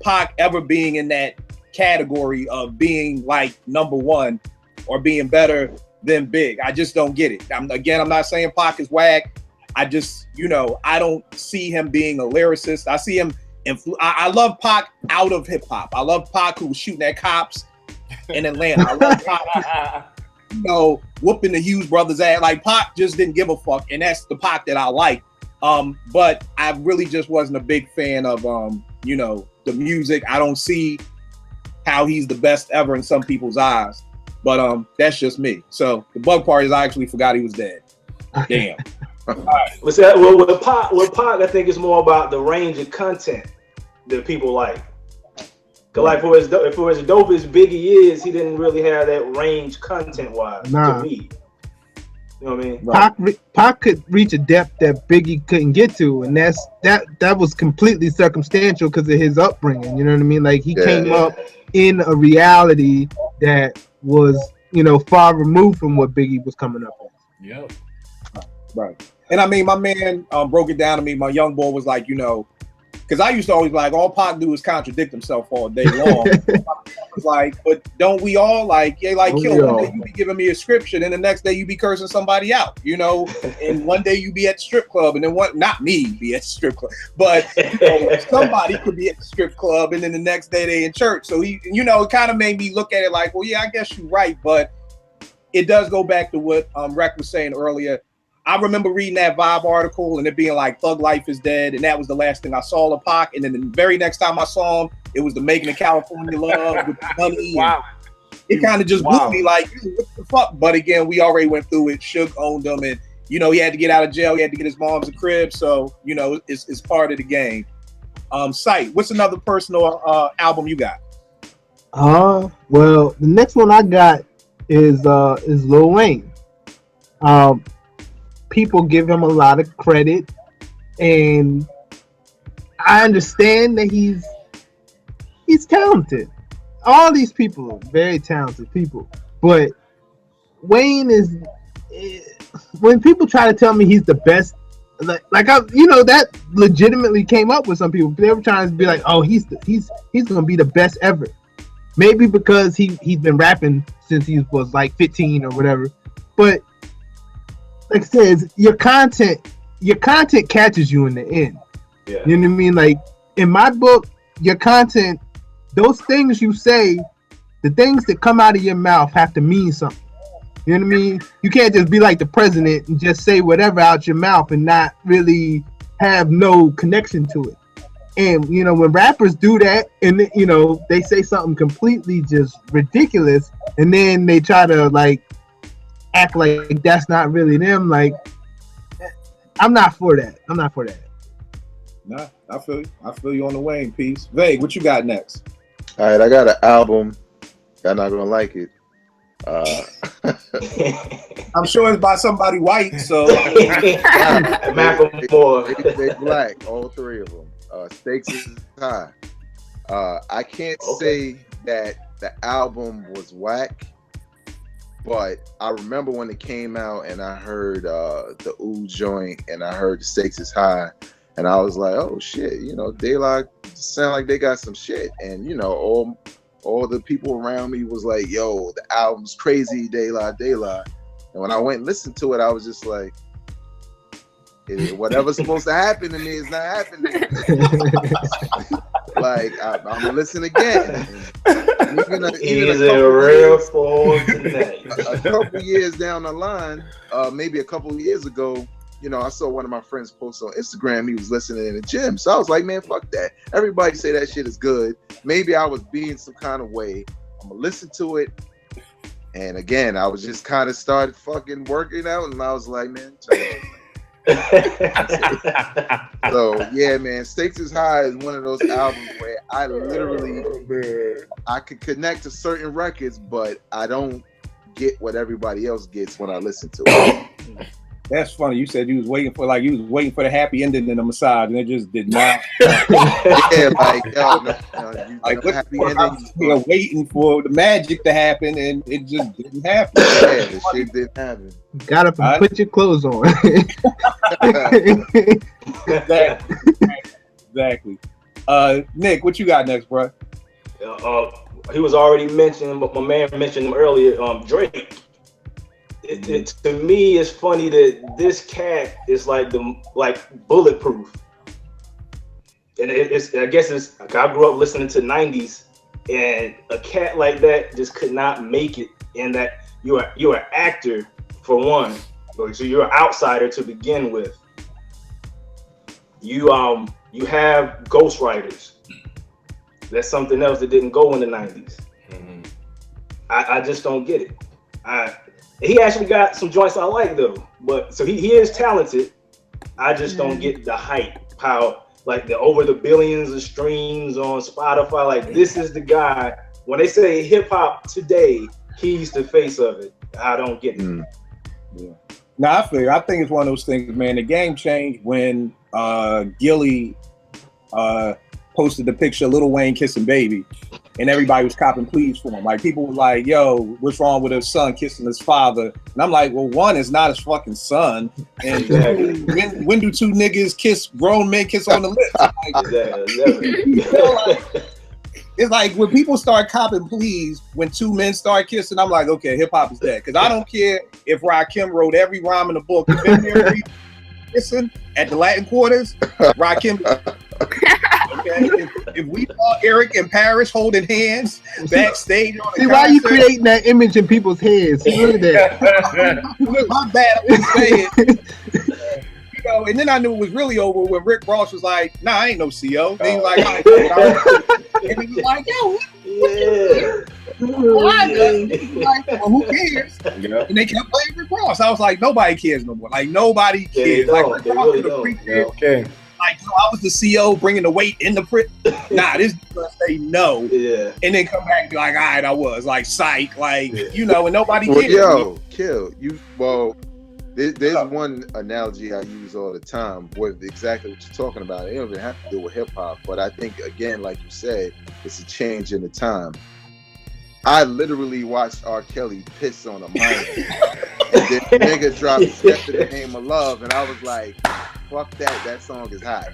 Pac ever being in that category of being like number one or being better than Big. I just don't get it. I'm not saying Pac is whack. I just, I don't see him being a lyricist. I see him, I love Pac out of hip hop. I love Pac who was shooting at cops in Atlanta. I love Pac, whooping the Hughes brothers' ass. Like Pac just didn't give a fuck, and that's the Pac that I like. But I really just wasn't a big fan of the music. I don't see how he's the best ever in some people's eyes. But that's just me. So the bug part is I actually forgot he was dead. Damn. All right. With Pac, I think it's more about the range of content that people like. Like for as dope as Biggie is, he didn't really have that range content-wise to me. You know what I mean? Pac could reach a depth that Biggie couldn't get to, and that was completely circumstantial because of his upbringing. You know what I mean? Like he came up in a reality that was, far removed from what Biggie was coming up with. Yeah. Right. And I mean, my man broke it down to me. My young boy was like, because I used to always like, all Pac do is contradict himself all day long. I was like, but don't we all kill? One day you be giving me a scripture, and the next day you be cursing somebody out, and one day you be at the strip club, and then not me be at the strip club, but somebody could be at the strip club, and then the next day they in church. So he, it kind of made me look at it like, well, yeah, I guess you're right, but it does go back to what Rec was saying earlier. I remember reading that Vibe article and it being like Thug Life is dead, and that was the last thing I saw of Pac. And then the very next time I saw him, it was the Making of California Love with the money. Wow. It kind of just blew me like, what the fuck? But again, we already went through it. Suge owned him, and he had to get out of jail. He had to get his mom's a crib. So, it's part of the game. Sight, what's another personal album you got? Well, the next one I got is Lil Wayne. People give him a lot of credit, and I understand that he's talented. All these people are very talented people, but Wayne is, when people try to tell me he's the best, like I, that legitimately came up with some people. They were trying to be like, oh, he's gonna be the best ever. Maybe because he's been rapping since he was like 15 or whatever. But like I said, your content catches you in the end. Yeah. You know what I mean? Like in my book, your content, those things you say, the things that come out of your mouth have to mean something. You know what I mean? You can't just be like the president and just say whatever out your mouth and not really have no connection to it. And, when rappers do that and, they say something completely just ridiculous and then they try to, like, act like that's not really them, like, I'm not for that. Nah, I feel you. I feel you on the Wayne piece. Vague, what you got next? All right, I got an album. Y'all not gonna like it. I'm sure it's by somebody white, so. Macklemore. They black, all three of them. Stakes is high. I can't say that the album was whack, but I remember when it came out and I heard the Ooh joint and I heard the Stakes is High, and I was like, oh shit, De La sound like they got some shit, and all the people around me was like, yo, the album's crazy, De La. And when I went and listened to it, I was just like, whatever's supposed to happen to me is not happening. Like, I'm gonna listen again. He's a real fool tonight. A couple years down the line, maybe a couple of years ago, I saw one of my friends post on Instagram. He was listening in the gym, so I was like, man, fuck that. Everybody say that shit is good. Maybe I was being some kind of way. I'm gonna listen to it. And again, I was just kind of started fucking working out, and I was like, man. So yeah, man, Stakes is High is one of those albums where I literally I could connect to certain records, but I don't get what everybody else gets when I listen to it. That's funny. You said you was waiting for the happy ending in the massage, and it just did not. Yeah, like like happy ending. You're waiting for the magic to happen, and it just didn't happen. Yeah, the shit didn't happen. Got up and put your clothes on. Exactly. Nick, what you got next, bro? He was already mentioned, but my man mentioned him earlier. Drake. To me, it's funny that this cat is like bulletproof, and I guess it's. I grew up listening to '90s, and a cat like that just could not make it. In that you're an actor for one, so you're an outsider to begin with. You have ghostwriters. That's something else that didn't go in the '90s. Mm-hmm. I just don't get it. He actually got some joints I like though, but so he is talented. I just don't get the hype. How like over the billions of streams on Spotify. Like this is the guy. When they say hip hop today, he's the face of it. I don't get it. Yeah. No, I figure. I think it's one of those things, man. The game changed when Gilly posted the picture of Lil Wayne kissing Baby. And everybody was copping pleas for him. Like people were like, yo, what's wrong with his son kissing his father? And I'm like, well, one is not his fucking son. And when do two niggas grown men kiss on the lips? It's like when people start copping pleas, when two men start kissing, I'm like, okay, hip hop is dead. Because I don't care if Rakim wrote every rhyme in the book. If they're kissing at the Latin Quarters, Rakim. Okay, if we saw Eric and Paris holding hands backstage on the see, why are you creating that image in people's heads? See, look at that. Look, my bad. I'm just saying. And then I knew it was really over when Rick Ross was like, "Nah, I ain't no CO." And he was like, and he was like, "Yo, why? Like, well, who cares?" Yeah. And they kept playing Rick Ross. I was like, nobody cares no more. Like nobody cares. Like Rick Ross is a freak. Okay. like, yo, I was the CO bringing the weight in the print. Nah, this gonna say no. Yeah. And then come back and be like, all right, I was like, psych, like, and nobody Well, cares. yo, Kill, there's one analogy I use all the time with exactly what you're talking about. It don't even have to do with hip hop, but I think, again, like you said, it's a change in the time. I literally watched R. Kelly piss on a minor, and then the nigga dropped Step in the Name of Love, and I was like, fuck that, that song is hot.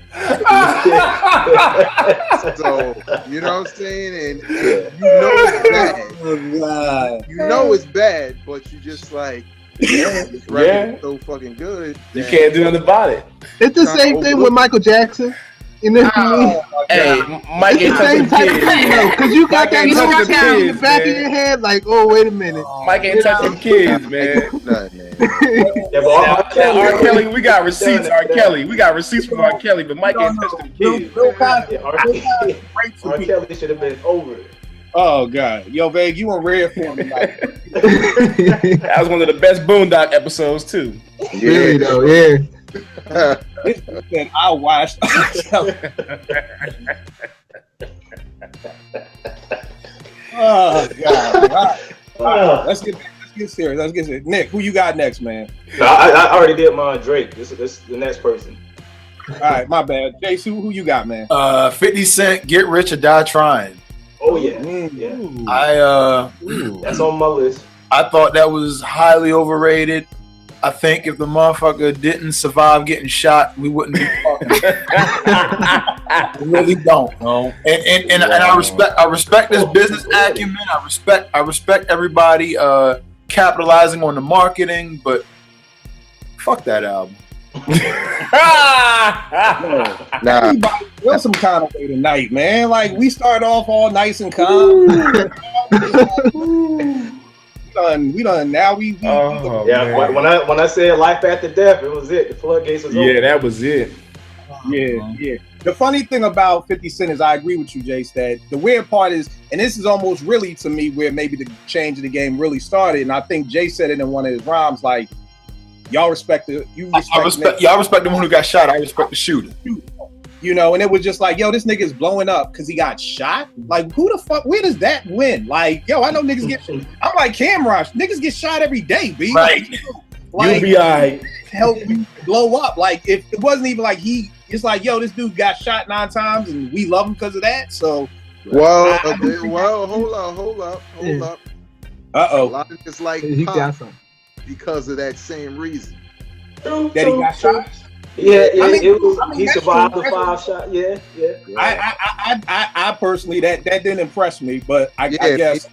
So, you know what I'm saying? And you know it's bad. Oh, God. You know it's bad, but you just like, this record is so fucking good. You can't do nothing about it. It's the same thing with Michael Jackson. You know what I mean? Hey, Mike ain't touching kids. Because you got that Mike ain't little touching sound in the kids, back of man. your head, like, oh, wait a minute. Mike ain't touching kids, man. Yeah, but R. Kelly, we got receipts. R. Kelly, we got receipts from R. Kelly, but Mike ain't touching kids. Bill Cosby. R. Kelly should have been over it. Oh, God. Yo, Veg, you on red for me. Like, That was one of the best Boondock episodes, too. Really, though, yeah. this said I watched R. Kelly. Oh, God. All right. Let's get serious. Let's get serious. Nick, who you got next, man? No, I already did mine, Drake. This is the next person. All right, my bad. Jason, who you got, man? 50 Cent, Get Rich or Die Trying. Oh yeah, that's on my list. I thought that was highly overrated. I think if the motherfucker didn't survive getting shot, we wouldn't be talking. I really don't. No. And I respect this business acumen. I respect everybody capitalizing on the marketing, but fuck that album. Nah. Feel some kind of way tonight, man. Like, we start off all nice and calm. we done. Now we when I said life after death, it was it. The floodgates was open. Yeah, that was it. Yeah. The funny thing about 50 Cent is, I agree with you, Jace, that the weird part is, and this is almost really to me where maybe the change of the game really started, and I think Jay said it in one of his rhymes, like, y'all respect the y'all respect the one who got shot. I respect the shooter. And it was just like, yo, this nigga's blowing up because he got shot. Like, who the fuck? Where does that win? Like, yo, I know niggas get. I'm like Cameron. Niggas get shot every day, B. Right. Like, You'll be alright. Help you blow up. Like, if it wasn't even like it's like, yo, this dude got shot 9 times and we love him because of that. So, well, hold up. Uh-oh. A lot of it's like He got some. because of that same reason. That he got shot. Yeah, he that's survived true. the 5 shot. Yeah. I personally that didn't impress me, but I guess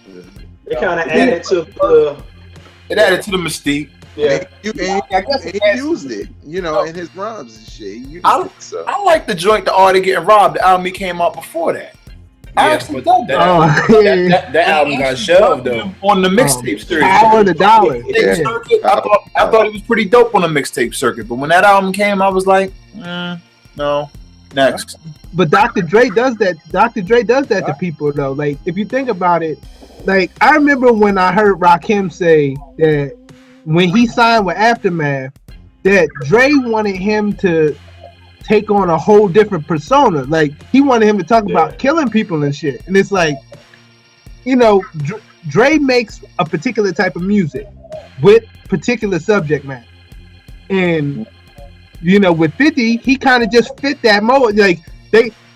It kind of added to the. It added to the mystique. Yeah. He used it, in his rhymes and shit. I like the joint, the Artie Getting Robbed. The album he came out before that. I actually thought that album got shelved though on the mixtape circuit. $1. I thought it was pretty dope on the mixtape circuit, but when that album came, I was like, no. Next. But Dr. Dre does that. Dr. Dre does that to people though. Like, if you think about it, like, I remember when I heard Rakim say that when he signed with Aftermath, that Dre wanted him to take on a whole different persona. Like, he wanted him to talk about killing people and shit. And it's like, Dre makes a particular type of music with particular subject matter. And, with 50, he kind of just fit that mold. Like,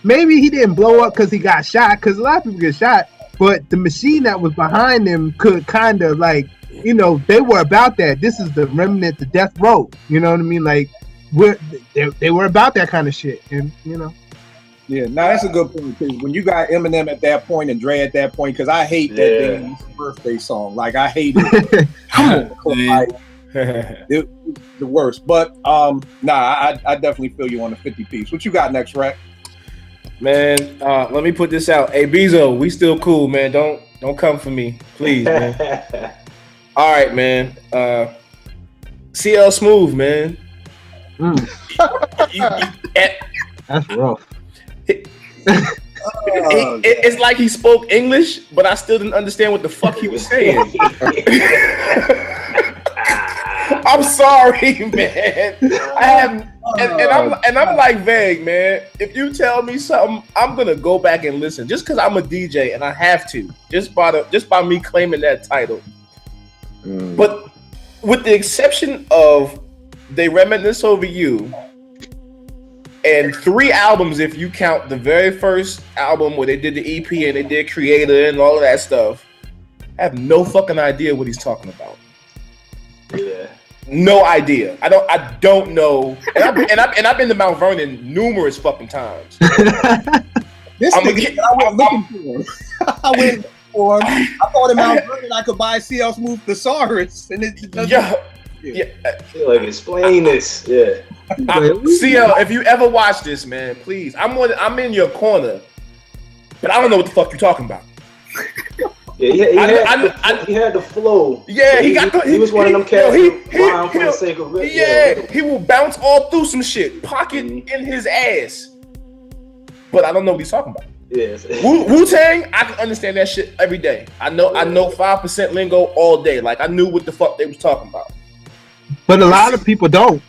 maybe he didn't blow up because he got shot, because a lot of people get shot, but the machine that was behind them could kind of, like, they were about that. This is the remnant, the death row. You know what I mean? Like, they were about that kind of shit, and Yeah, that's a good point, because when you got Eminem at that point and Dre at that point, because I hate that damn birthday song. Like, I hate it. It was the worst. But I definitely feel you on the 50 piece. What you got next, Rack? Man, let me put this out. Hey, Bezo, we still cool, man. Don't come for me, please, man. All right, man. CL Smooth, man. That's rough. It's like he spoke English, but I still didn't understand what the fuck he was saying. I'm sorry, man. and I'm like vague, man. If you tell me something, I'm gonna go back and listen, just because I'm a DJ and I have to, just by me claiming that title. But with the exception of They Reminisce Over You and 3 albums, if you count the very first album where they did the EP and they did Creator and all of that stuff, I have no fucking idea what he's talking about. Yeah. No idea. I don't know. And I've been to Mount Vernon numerous fucking times. This nigga, I went looking for him. I went for him. I thought in Mount Vernon I could buy CL Smooth Thesaurus, and it doesn't. Yeah. Like, explain this. Yeah. CL, if you ever watch this, man, please. I'm in your corner, but I don't know what the fuck you're talking about. Yeah, he had the flow. Yeah, he was one of them cats who rhyme for the sake of it. Yeah, he will bounce all through some shit, pocket in his ass. But I don't know what he's talking about. Yes. Wu-Tang, I can understand that shit every day. I know 5% lingo all day. Like, I knew what the fuck they was talking about. But a lot of people don't.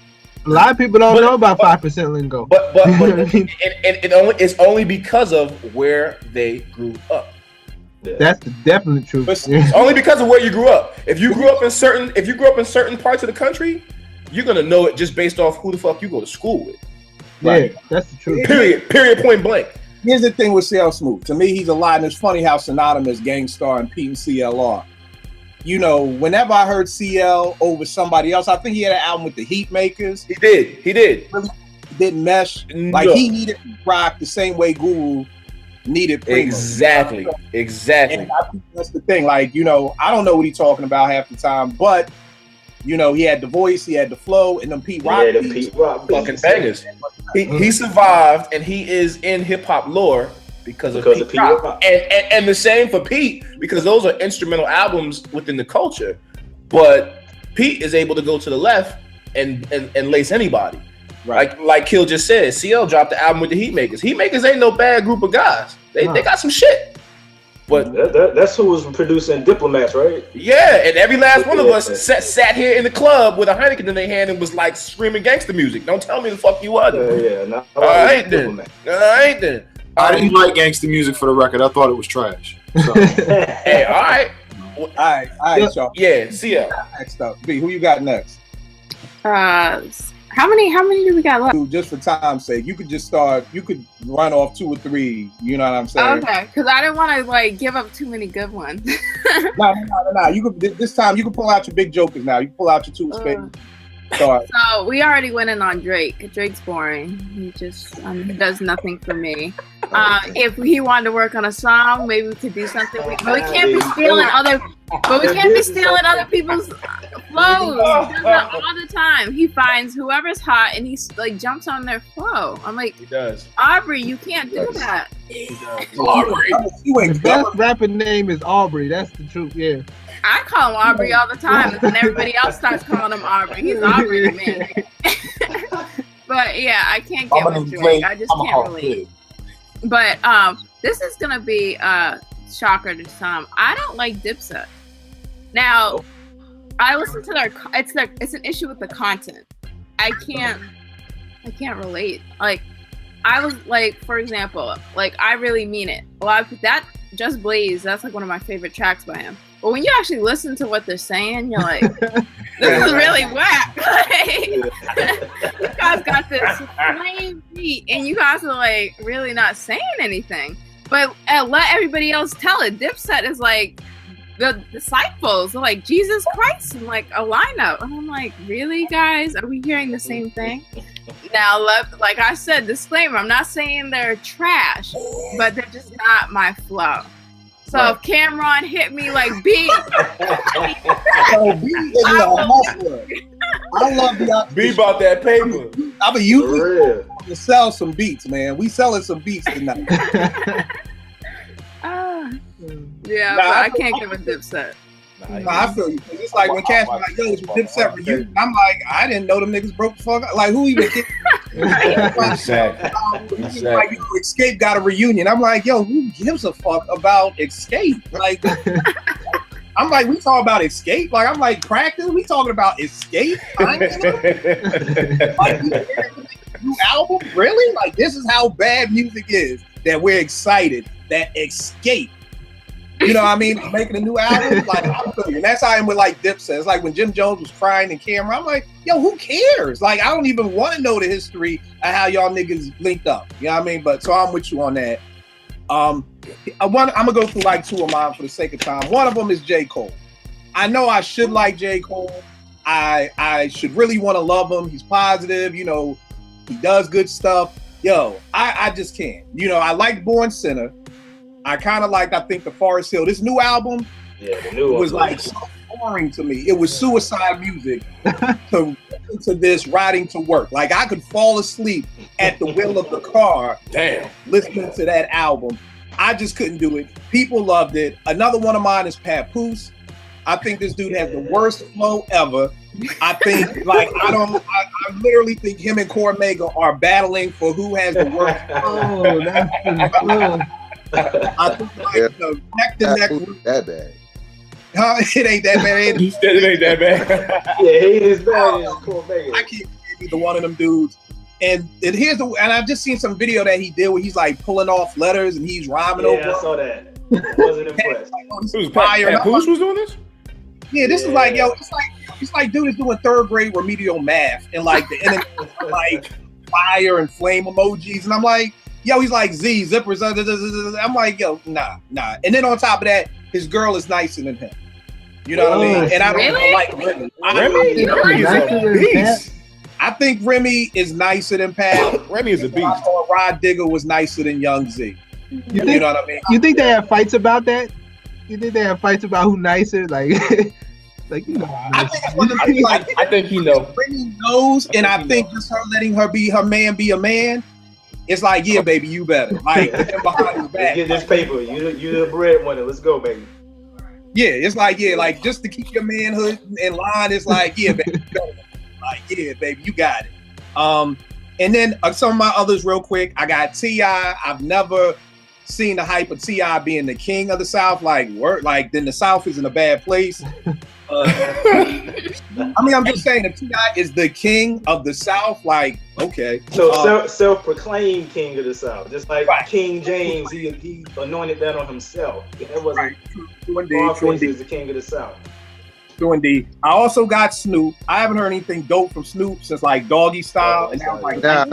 A lot of people don't know about 5% lingo. But it's only because of where they grew up. That's the definite truth. It's only because of where you grew up. If you grew up in certain parts of the country, you're gonna know it just based off who the fuck you go to school with. Right? Yeah, that's the truth. Period. Point blank. Here's the thing with CL Smooth. To me, he's a lot, and it's funny how synonymous Gang Starr and Pete and CL are. You know, whenever I heard CL over somebody else, I think he had an album with the Heat Makers. He did. Really didn't mesh. Like, he needed rock the same way Guru needed Primo. Exactly. And I think that's the thing. Like, you know, I don't know what he's talking about half the time, but you know, he had the voice, he had the flow, and them Pete Rock fucking bangers. He survived, and he is in hip hop lore because of Pete Rock. And the same for Pete, because those are instrumental albums within the culture. But Pete is able to go to the left and lace anybody. Right. Like Kill just said, CL dropped the album with the Heat Makers. Heat Makers ain't no bad group of guys. They got some shit. But that's who was producing Diplomats, right? Yeah, and every last one of us sat here in the club with a Heineken in their hand and was like screaming gangster music. Don't tell me the fuck you wasn't. No, all right then. I didn't like gangster music, for the record. I thought it was trash. So. Hey, all right. All right, y'all. Yeah, CL. Next up, B, who you got next? How many do we got left? Just for time's sake, you could just start. You could run off 2 or 3. You know what I'm saying? Okay, because I didn't want to like give up too many good ones. No. You could this time. You can pull out your big jokers now. You can pull out your 2 spades. So we already went in on Drake. Drake's boring. He just he does nothing for me. If he wanted to work on a song, maybe we could do something. But we can't be stealing other. But we can't be stealing other people's flows. He does that all the time. He finds whoever's hot and he like jumps on their flow. I'm like, he does. Aubrey, you can't do that. He does. Aubrey. His best rapping name is Aubrey. That's the truth. Yeah. I call him Aubrey all the time, and then everybody else starts calling him Aubrey. He's Aubrey to me. But yeah, I can't get with Drake. I just can't relate. But this is gonna be a shocker to some. I don't like Dipset. Now, I listen to their. It's an issue with the content. I can't relate. Like, I was like, for example, like I really mean it. A lot of that Just Blaze. That's like one of my favorite tracks by him. But when you actually listen to what they're saying, you're like, this is really whack. Like, you guys got this flame beat, and you guys are like really not saying anything. But let everybody else tell it. Dipset is like the disciples, they're like Jesus Christ, and like a lineup. And I'm like, really, guys? Are we hearing the same thing? Now, like I said, disclaimer, I'm not saying they're trash, but they're just not my flow. So if Cameron hit me like B. So B is a hustler. I love the B about that paper. I'm a youth to sell some beats, man. We selling some beats tonight. Yeah, but I can't give a Dipset. I feel you. It's like when Cash was like, yo, it's Dipset reunion. I'm like, I didn't know them niggas broke the fuck up. Like, who even did? Exactly. Like, you know, Escape got a reunion. I'm like, yo, who gives a fuck about Escape? Like, I'm like, we talking about Escape? Like, I'm like, practice? We talking about Escape? Like, new album? Really? Like, this is how bad music is that we're excited that Escape, you know what I mean, making a new album? Like, I'm and that's how I am with like Dipset. It's like when Jim Jones was crying in camera, I'm like, yo, who cares? Like, I don't even want to know the history of how y'all niggas linked up. You know what I mean? But so I'm with you on that. I'm gonna go through like two of mine for the sake of time. One of them is J. Cole. I know I should like J. Cole. I should really want to love him. He's positive, you know, he does good stuff. Yo, I just can't. You know, I like Born Sinner. I kind of liked, I think, the Forest Hill. This new album was like so boring to me. It was suicide music to this riding to work. Like, I could fall asleep at the wheel of the car listening to that album. I just couldn't do it. People loved it. Another one of mine is Papoose. I think this dude has the worst flow ever. I think, like, I literally think him and Cormega are battling for who has the worst flow. Oh, that's cool. I think, like, the neck to neck. That bad. Huh? It ain't that bad. He said it ain't that bad. Yeah, he is bad as Cormega. I can't believe either one of them dudes. And I've just seen some video that he did where he's like pulling off letters and he's rhyming over. Yeah, I saw that. Wasn't impressed. Who's Papoose was doing this? Yeah, this is like, yo, it's like dude is doing third grade remedial math and like the internet like fire and flame emojis, and I'm like, yo, he's like Z zippers. I'm like, yo, nah. And then on top of that, his girl is nicer than him. You know what I mean? And I don't like Remy. I think Remy is nicer than Pat. Remy is a beast. I thought Rod Digger was nicer than Young Z. You know what I mean? You think they have fights about that? You think they have fights about who nicer? Like, like, you know. I think it's one of the things, like, I think he knows. Remy knows, and I think just her letting her man be a man. It's like, yeah, baby, you better. Like, behind his back. Get this paper. You the breadwinner. Let's go, baby. Yeah, it's like, yeah, like, just to keep your manhood in line, it's like, yeah, baby, you got it. Like, yeah, baby, you got it. And then some of my others real quick. I got T.I. I've never seen the hype of T.I. being the king of the South. Like, then the South is in a bad place. I mean, I'm just saying, if T.I. is the king of the South, like, okay. So self-proclaimed king of the South, just like King James, he anointed that on himself. That wasn't Scarface is the king of the South. True indeed. I also got Snoop. I haven't heard anything dope from Snoop since like Doggy Style, and now like nah.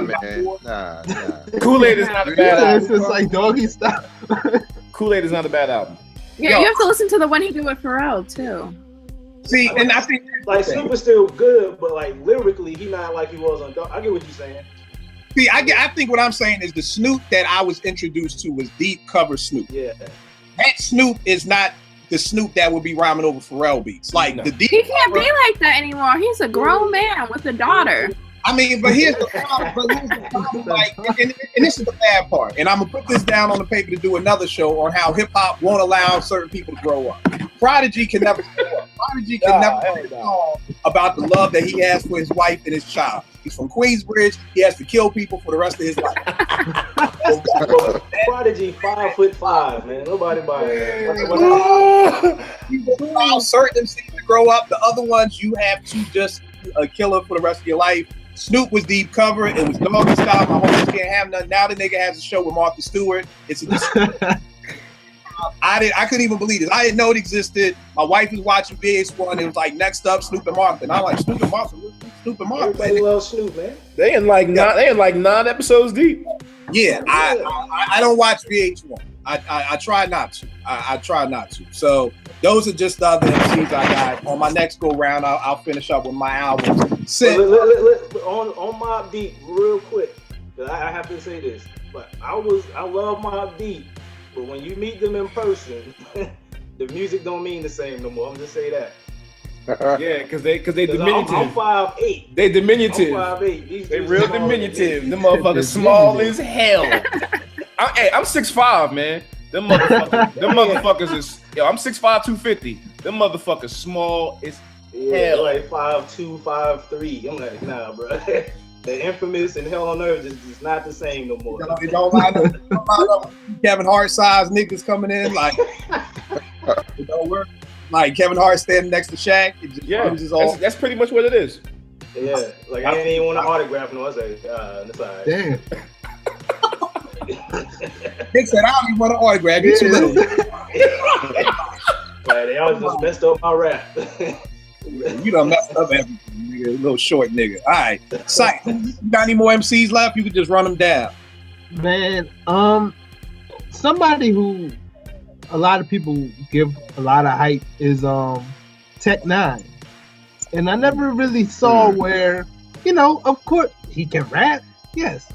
Kool-Aid is not a bad album. It's like Doggy Style. Kool-Aid is not a bad album. Yeah, you have to listen to the one he did with Pharrell too. See, and I think like Snoop is still good, but like lyrically, he not like he was on Dog. I get what you're saying. See, I think what I'm saying is the Snoop that I was introduced to was deep cover Snoop. Yeah, that Snoop is not the Snoop that would be rhyming over Pharrell beats. Like the deep. He can't be like that anymore. He's a grown man with a daughter. I mean, but here's the problem. Like, and this is the bad part. And I'm gonna put this down on the paper to do another show on how hip hop won't allow certain people to grow up. Prodigy can never grow up. Prodigy can never write a song about the love that he has for his wife and his child. He's from Queensbridge. He has to kill people for the rest of his life. Prodigy 5'5", man. Nobody buy it. People allow certain MCs to grow up. The other ones you have to just a killer for the rest of your life. Snoop was deep cover. It was Doggy Style. My homies can't have nothing. Now the nigga has a show with Martha Stewart. It's a I couldn't even believe this. I didn't know it existed. My wife was watching VH1. It was like, next up, Snoop and Martha. And I'm like, Snoop and Martha? Snoop and Martha? Everybody loves Snoop, man. They in like 9 episodes deep. Yeah, I don't watch VH1. I try not to. I try not to. So those are just the other MCs I got. On my next go round, I'll finish up with my albums. On Mobb Deep, real quick, I have to say this, but I love Mobb Deep, but when you meet them in person, the music don't mean the same no more. I'm just say that. Yeah, because they diminutive. I'm 5'8". They diminutive. I'm 5'8". They real diminutive. Them motherfuckers small as hell. I'm 6'5", man. Them motherfuckers is I'm 6'5", 250. Them motherfuckers small as hell. Like 5'2", 5'3". I'm like, nah, bro. The infamous and Hell on Earth is not the same no more. It don't line up. Kevin Hart size niggas coming in like it don't work. Like Kevin Hart standing next to Shaq. It just that's pretty much what it is. Yeah, like I didn't even want to autograph no. I was like, that's all right. Damn. Nick said, I don't even want to autograph. You too little. Like, they always just messed up my rap. You done messed up everything, nigga. Little short nigga. All right. Sight, you got any more MCs left? You can just run them down. Man, somebody who a lot of people give a lot of hype is Tech N9ne. And I never really saw where, of course he can rap, yes,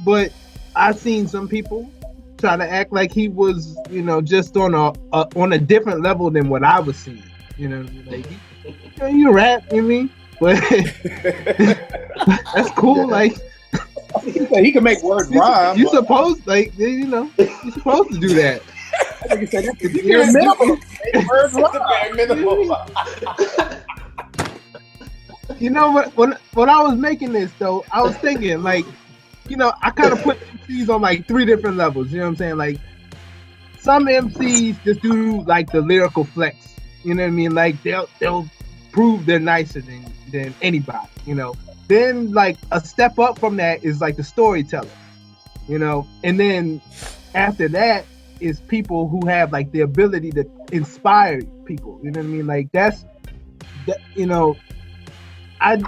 but I've seen some people try to act like he was, just on a different level than what I was seeing. Like you rap, but that's cool. Like he can make words rhyme. You supposed, you're supposed to do that. I think he said that's the bare minimum. Make words rhyme. When I was making this though, I was thinking I kind of put MCs on like 3 different levels. You know what I'm saying? Like some MCs just do like the lyrical flex. You know what I mean? Like they'll prove they're nicer than anybody. Then like a step up from that is like the storyteller. And then after that is people who have like the ability to inspire people. You know what I mean? Like that's I've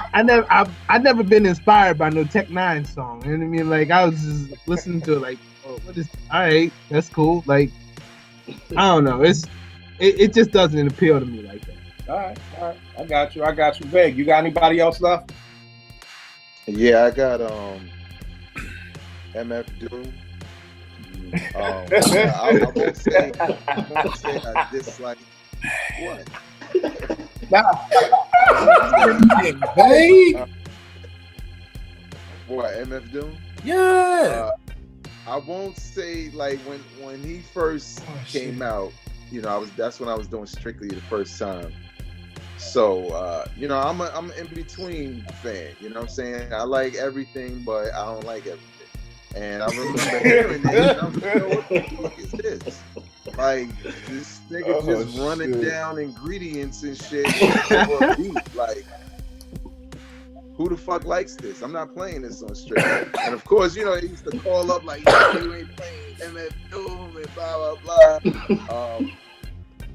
never been inspired by no Tech N9ne song. You know what I mean? Like I was just listening to like, oh, what is? All right, that's cool. Like I don't know. It just doesn't appeal to me like that. All right. I got you. Big. You got anybody else left? Yeah, I got MF Doom. I won't say I dislike what. What, MF Doom? Yeah. I won't say like when he first came out, that's when I was doing Strictly the first time. So I'm an in between fan. You know what I'm saying? I like everything, but I don't like everything. And I remember hearing it, and I was like, what the fuck is this? Like this nigga just running down ingredients and shit over a beat. Like, who the fuck likes this? I'm not playing this on Straight. And of course, they used to call up like, you ain't playing MF Doom and blah blah blah.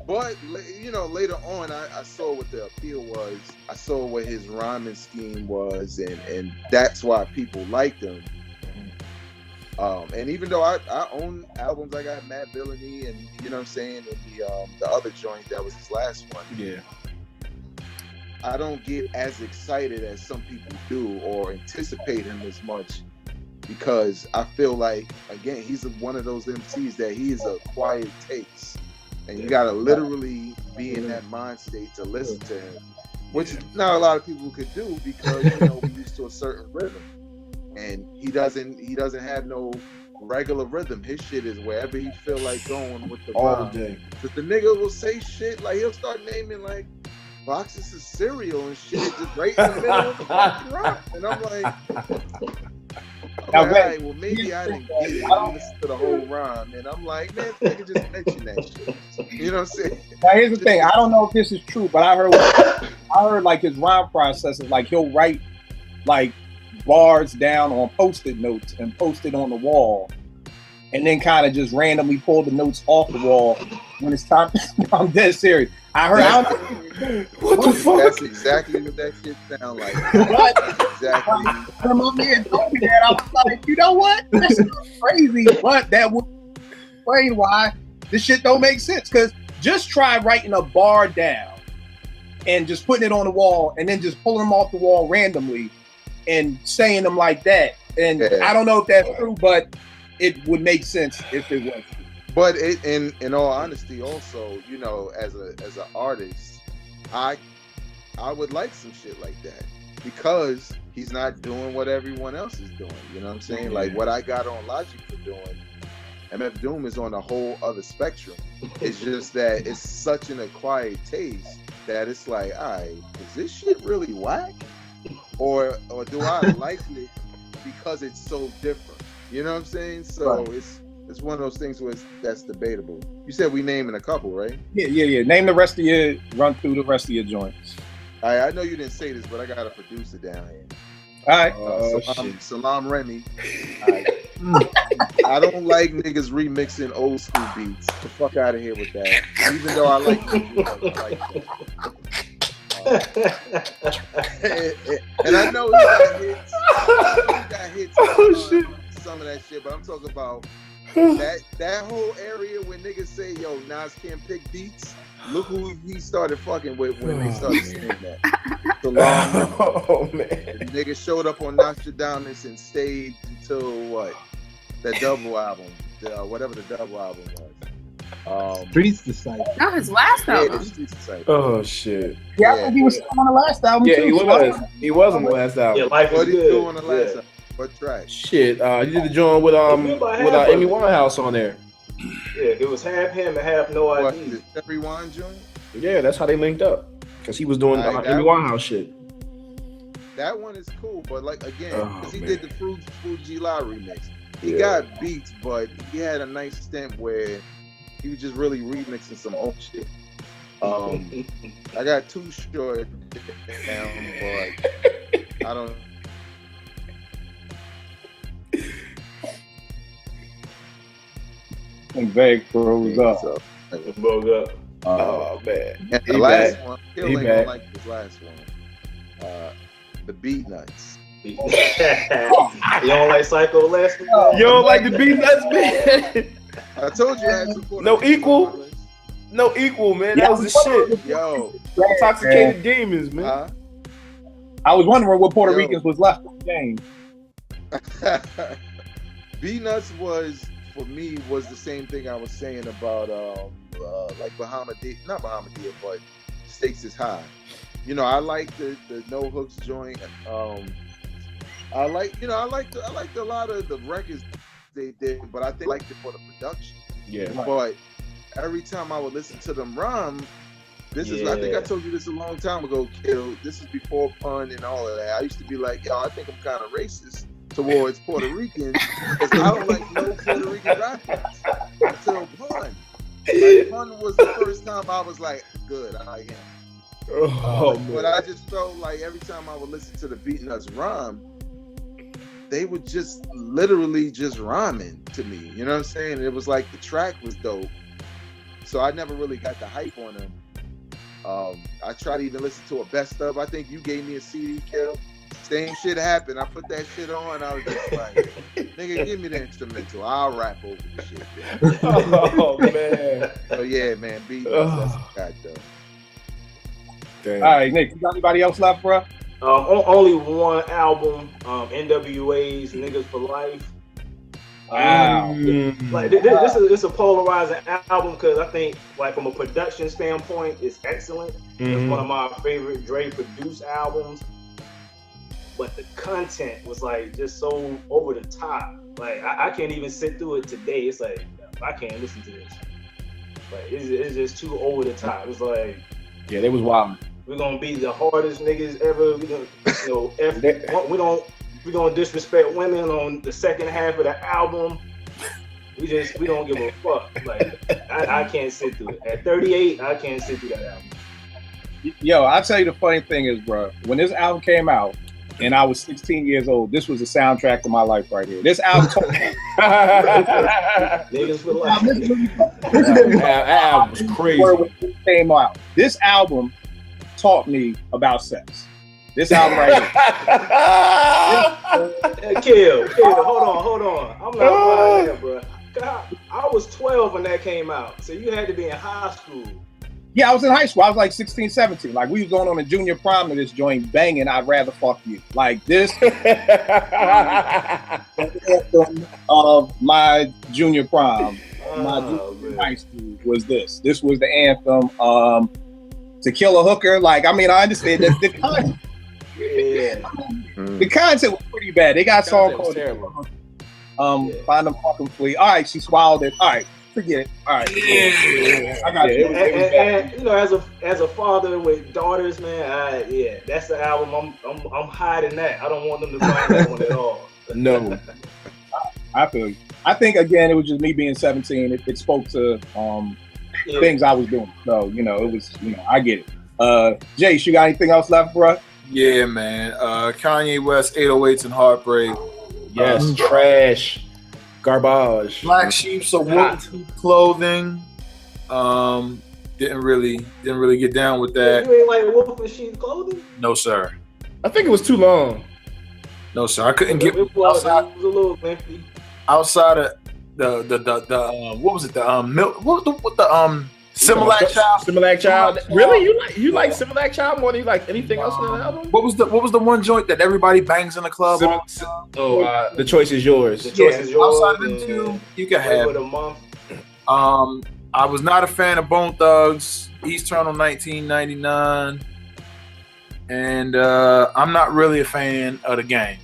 But later on, I saw what the appeal was. I saw what his rhyming scheme was, and that's why people liked him. And even though I own albums, I got Mad Villainy and you know what I'm saying, and the other joint that was his last one. Yeah. I don't get as excited as some people do or anticipate him as much because I feel like, again, he's one of those MCs that he is a quiet taste. And you gotta literally be in that mind state to listen to him, which not a lot of people could do because we're used to a certain rhythm. And he doesn't have no regular rhythm. His shit is wherever he feel like going with the all rhyme. day. But the nigga will say shit like he'll start naming like boxes of cereal and shit just right in the middle of the fucking rhyme. And I'm like, all right, well maybe I didn't get it. I listened to the whole rhyme, and I'm like, man, nigga just mention that shit. You know what I'm saying? Now here's the thing. I don't know if this is true, but I heard like his rhyme process is like he'll write like bars down on post-it notes and post it on the wall, and then kind of just randomly pull the notes off the wall when it's time. I'm dead serious. I heard. What the fuck? That's exactly what that shit sound like. Exactly. Come up here and told me that. I was like, you know what? That's crazy, but that would explain why this shit don't make sense. Because just try writing a bar down and just putting it on the wall, and then just pulling them off the wall randomly and saying them like that. And I don't know if that's true, but it would make sense if it was. But in all honesty, also, as an artist, I would like some shit like that because he's not doing what everyone else is doing. You know what I'm saying? Yeah. Like what I got on Logic for doing, MF Doom is on a whole other spectrum. It's just that it's such an acquired taste that it's like, all right, is this shit really whack? Or do I like it because it's so different? You know what I'm saying? So right. It's one of those things where that's debatable. You said we naming a couple, right? Yeah. Name the rest of run through the rest of your joints. I know you didn't say this, but I got a producer down here. All right. Salam Remy. I don't like niggas remixing old school beats. Get the fuck out of here with that. Even though I like and I know he got hits. Some of that shit, but I'm talking about that whole area where niggas say, yo, Nas can't pick beats. Look who he started fucking with when they started saying that. Oh man. The nigga showed up on Nostradamus and stayed until what? That double album, whatever the double album was. Streets Disciple. No, his last album. Streets Disciple. Oh shit. Yeah, I think he was on the last album Yeah, too. he was. He was on the last album. Yeah, life What is did he do good. on the last album? What track? Shit. He did the joint with Amy Winehouse on there. Yeah, it was half him and half No What, ID. the Every Wine joint? Yeah, that's how they linked up. Cause he was doing Amy Winehouse shit. That one is cool, but like again, because he man. did the Fuji La remix. He got beats, but he had a nice stint where he was just really remixing some old shit. I got Too Short down, but I don't. And Vague froze up. So, Broke up. Oh man. and the He last back. one, He still ain't back. gonna like this last one. The Beatnuts. You don't like Psycho last week? You don't like the Beatnuts, man? I told you I had support. No equal? No equal, man. That was the shit. Yo, Intoxicated demons, man. huh? I was wondering what Puerto Yo. Ricans was left in the game. Beatnuts was for me was the same thing I was saying about like Bahamadia, not Bahamadia, but Stakes is High. You know, I like the no hooks joint. I liked a lot of the records they did, but I think I liked it for the production. Yeah. But every time I would listen to them rhyme, this is I think I told you this a long time ago, Kill. This is before Pun and all of that. I used to be like, yo, I think I'm kind of racist towards Puerto Ricans because I don't like no Puerto Rican rappers until Pun. Like, Pun was the first time I was like, good, I like him. But I just felt like every time I would listen to the Beatnuts rhyme, they were just literally just rhyming to me. You know what I'm saying? It was like the track was dope. So I never really got the hype on them. I tried to even listen to a best of. I think you gave me a CD, Kill. Same shit happened. I put that shit on. I was just like, nigga, give me the instrumental. I'll rap over the shit. Man. Oh man. So yeah, man, Beatnuts, that's what I got though. Damn. All right, Nick, you got anybody else left, bro? Only one album, NWA's Niggas for Life. Wow. Like this is a polarizing album because I think, like from a production standpoint, it's excellent. It's one of my favorite Dre produced albums. But the content was like just so over the top. Like I can't even sit through it today. It's like I can't listen to this. Like it's just too over the top. It's like Yeah, they was wild. we're gonna be the hardest niggas ever. We gonna we gonna disrespect women on the second half of the album. We don't give a fuck. Like I can't sit through it. At 38, I can't sit through that album. Yo, I'll tell you the funny thing is, bro, when this album came out and I was 16 years old, this was the soundtrack of my life right here. This album told me. Niggas for life. That album was crazy. When it came out. This album taught me about sex. This album right here. Kill, hold on. I'm not buying that, bro. I was 12 when that came out, so you had to be in high school. Yeah, I was in high school. I was like 16, 17. Like, we was going on a junior prom to this joint, banging I'd Rather Fuck You. Like, this of my junior prom, my junior high school was this. This was the anthem. To Kill a Hooker. Like, I mean, I understand that the content. The content was pretty bad. They got a song called Find Them Fucking Flea. All right, she swallowed it. All right, forget it. All right. I got it. And you know, as a father with daughters, man, that's the album. I'm hiding that. I don't want them to find that one at all. No. I feel you. I think again, it was just me being 17. It spoke to things I was doing. So, you know, it was, you know, I get it. Jace, you got anything else left, bro? Yeah, man. Kanye West, 808s and Heartbreak. Yes, trash, garbage. Black Sheep, so Wolf Clothing. Didn't really get down with that. You ain't like Wolf and Sheep's Clothing? No, sir. I think it was too long. No, sir. I couldn't get it was a little lengthy. Outside of the what was it? The milk. What the Similac Child? Similac Child. Really? You like Similac Child more than you like anything else in the album? What was the one joint that everybody bangs in the club? The choice is yours. The choice is yours. Outside of them two, you can have. I was not a fan of Bone Thugs, Eternal 1999, and I'm not really a fan of the Game.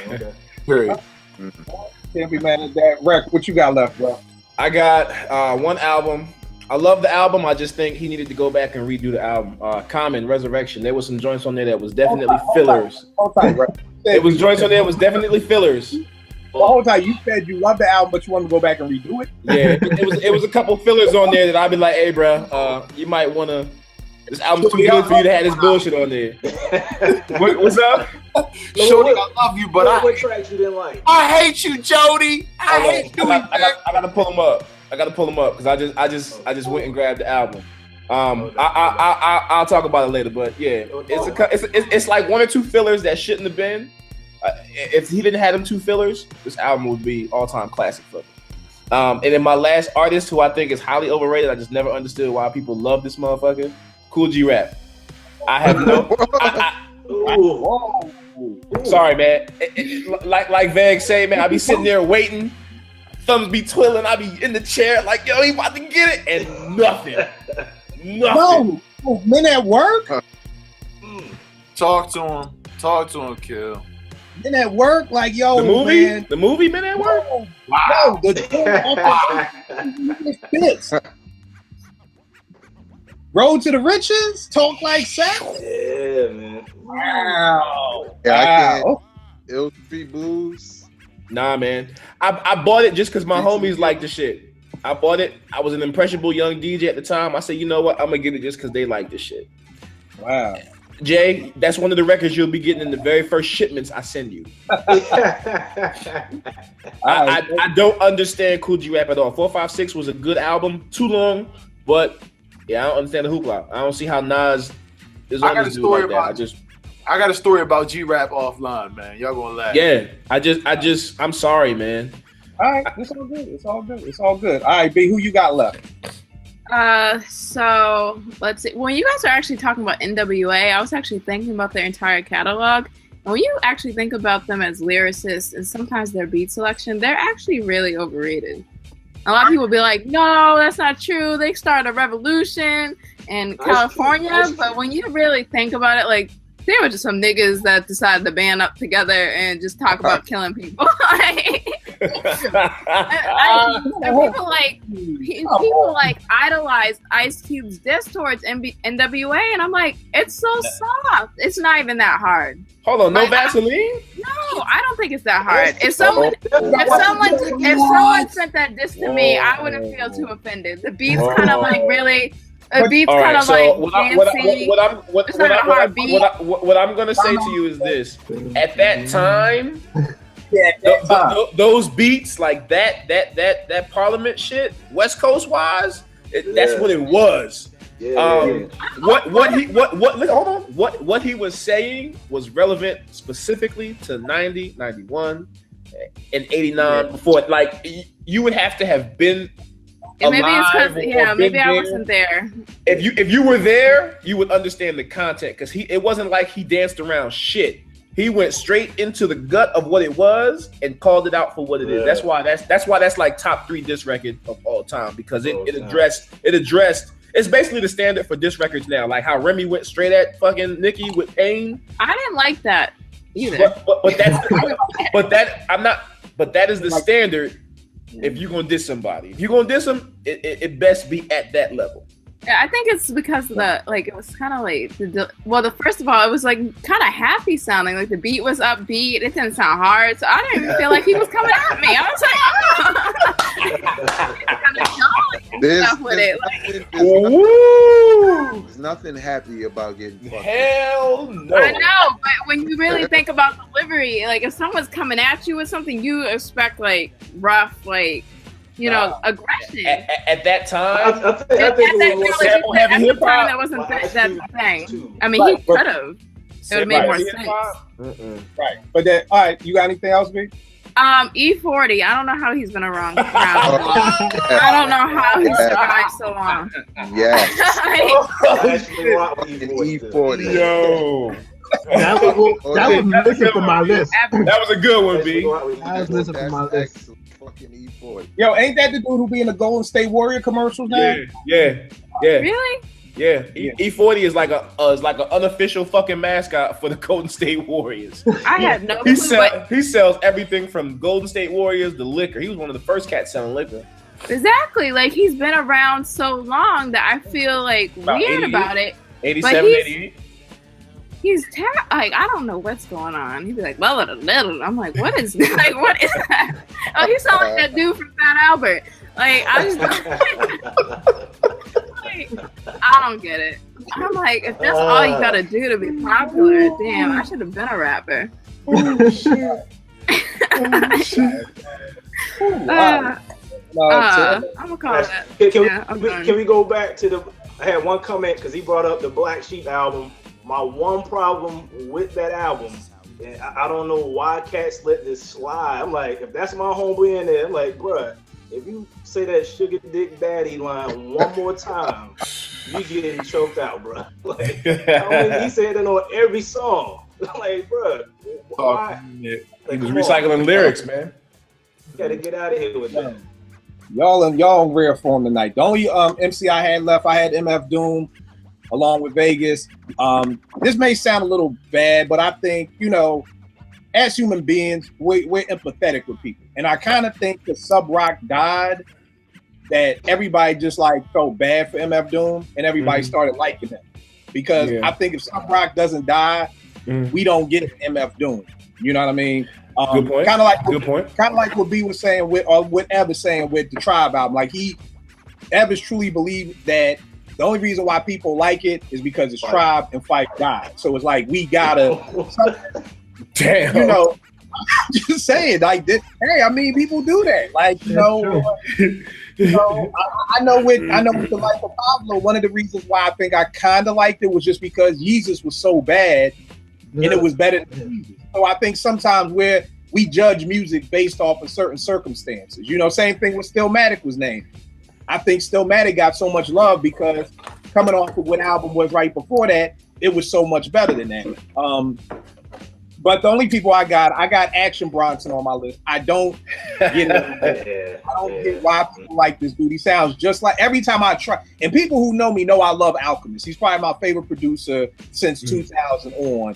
Okay. Period. Can't be mad at that. Rec, what you got left, bro? I got one album. I love the album. I just think he needed to go back and redo the album. Common, Resurrection. There was some joints on there that was definitely fillers. It was joints on there that was definitely fillers. The whole time you said you love the album, but you want to go back and redo it. Yeah, it was a couple fillers on there that I'd be like, hey, bro, you might want to. This album's too good for you to have this bullshit on there. What's up? Shorty, I love you, but what tracks you didn't like? I hate you, Jody. I hate you. I gotta pull them up. Because I just went and grabbed the album. I'll talk about it later, but yeah, it's like one or two fillers that shouldn't have been. If he didn't have them two fillers, this album would be all-time classic for me. And then my last artist, who I think is highly overrated, I just never understood why people love this motherfucker, Kool G Rap. I have no. Sorry, man. Like Veg say, man, I be sitting there waiting, thumbs be twirling, I be in the chair like, yo, he about to get it, and nothing. No, men at work. Talk to him, Kill. Men at work, like, yo, the movie Men at Work. Wow. No, the Road to the Riches, Talk Like Sex. Yeah, man. Wow. Yeah, I can't. Ill Street Blues. Nah, man. I bought it just because my homies like the shit. I bought it. I was an impressionable young DJ at the time. I said, you know what? I'm going to get it just because they like this shit. Wow. Jay, that's one of the records you'll be getting in the very first shipments I send you. I don't understand Kool G Rap at all. 456 was a good album. Too long, but yeah, I don't understand the hoopla. I don't see how Nas is on this dude like that. I got a story about G Rap offline, man. Y'all gonna laugh. Yeah, I'm sorry, man. All right, it's all good. All right, B, who you got left? So let's see. When you guys are actually talking about NWA, I was actually thinking about their entire catalog. And when you actually think about them as lyricists and sometimes their beat selection, they're actually really overrated. A lot of people be like, no, that's not true. They started a revolution in California. But when you really think about it, like, they were just some niggas that decided to band up together and just talk about killing people. People idolize Ice Cube's diss towards NWA, and I'm like, it's so soft. It's not even that hard. Hold on, no Vaseline? No, I don't think it's that hard. If someone sent that diss to me, I wouldn't feel too offended. The beat's kind of like really. A beat's kind of like dancey. What I'm gonna say to you is this: at that time, those beats like that Parliament shit, West Coast wise, that's what it was. What he was saying was relevant specifically to 90, 91, and 89. Before, like, you would have to have been. And maybe it's because maybe I wasn't there. If you were there, you would understand the content, because it wasn't like he danced around shit. He went straight into the gut of what it was and called it out for what it is. That's why that's like top 3 diss record of all time, because it addressed. It's basically the standard for diss records now, like how Remy went straight at fucking Nicki with Pain. I didn't like that either. But that is the standard. If you're gonna diss somebody, if you're gonna diss them, it best be at that level. Yeah, I think it's because it was kind of like first of all, it was like kind of happy sounding. Like the beat was upbeat. It didn't sound hard, so I didn't even feel like he was coming at me. I was like, There's nothing happy about getting fucked. Hell no. I know, but when you really think about delivery, like if someone's coming at you with something, you expect like rough, like aggression. At that time, I think it was sample heavy hip hop. That wasn't that thing. I mean, he could have. It would have made more sense. Right, but then, all right, you got anything else, B? E40. I don't know how he's been around. I don't know how he survived so long. Yes. E40. Yo. That was missing from my list. That was a good one, B. That was missing from my list. Fucking E40. Yo, ain't that the dude who be in the Golden State Warrior commercials now? Yeah. Really? Yeah. E40 is like an unofficial fucking mascot for the Golden State Warriors. I had no clue. He sells everything from Golden State Warriors to liquor. He was one of the first cats selling liquor. Exactly. Like he's been around so long that I feel like weird about it. 87, 88. He's like, I don't know what's going on. He'd be like, well, I'm like, what is that? Oh, he sound like that dude from Fat Albert. Like, I just I don't get it. I'm like, if that's all you gotta do to be popular, damn, I should have been a rapper. Oh shit. I'm gonna call that. Can we go back to I had one comment because he brought up the Black Sheep album. My one problem with that album, and I don't know why cats let this slide. I'm like, if that's my homeboy in there, I'm like, bruh, if you say that sugar dick baddie line one more time, you getting choked out, bruh. Like, he said that on every song. Like, bruh, why? He was recycling lyrics, man. You gotta get out of here with that. Y'all in rare form tonight. The only MC I had left, I had MF Doom along with Vegas. This may sound a little bad, but I think, as human beings, we're empathetic with people. And I kind of think that Sub Rock died, that everybody just like felt bad for MF Doom and everybody started liking him. Because I think if Sub Rock doesn't die, we don't get MF Doom. You know what I mean? Good point. Kind of like what B was saying what Ev was saying with the Tribe album. Like Ev has truly believed that the only reason why people like it is because it's Tribe and Fife died. So it's like we gotta, damn. I'm just saying, like this. Hey, I mean, people do that. Like I know with the life of Pablo, one of the reasons why I think I kind of liked it was just because Jesus was so bad, and it was better than Jesus. So I think sometimes we judge music based off of certain circumstances. Same thing with Stillmatic was named. I think Stillmatic got so much love because coming off of what album was right before that, it was so much better than that. But the only people I got Action Bronson on my list. I don't get it. I don't get why people like this dude. He sounds just like every time I try. And people who know me know I love Alchemist. He's probably my favorite producer since 2000 on.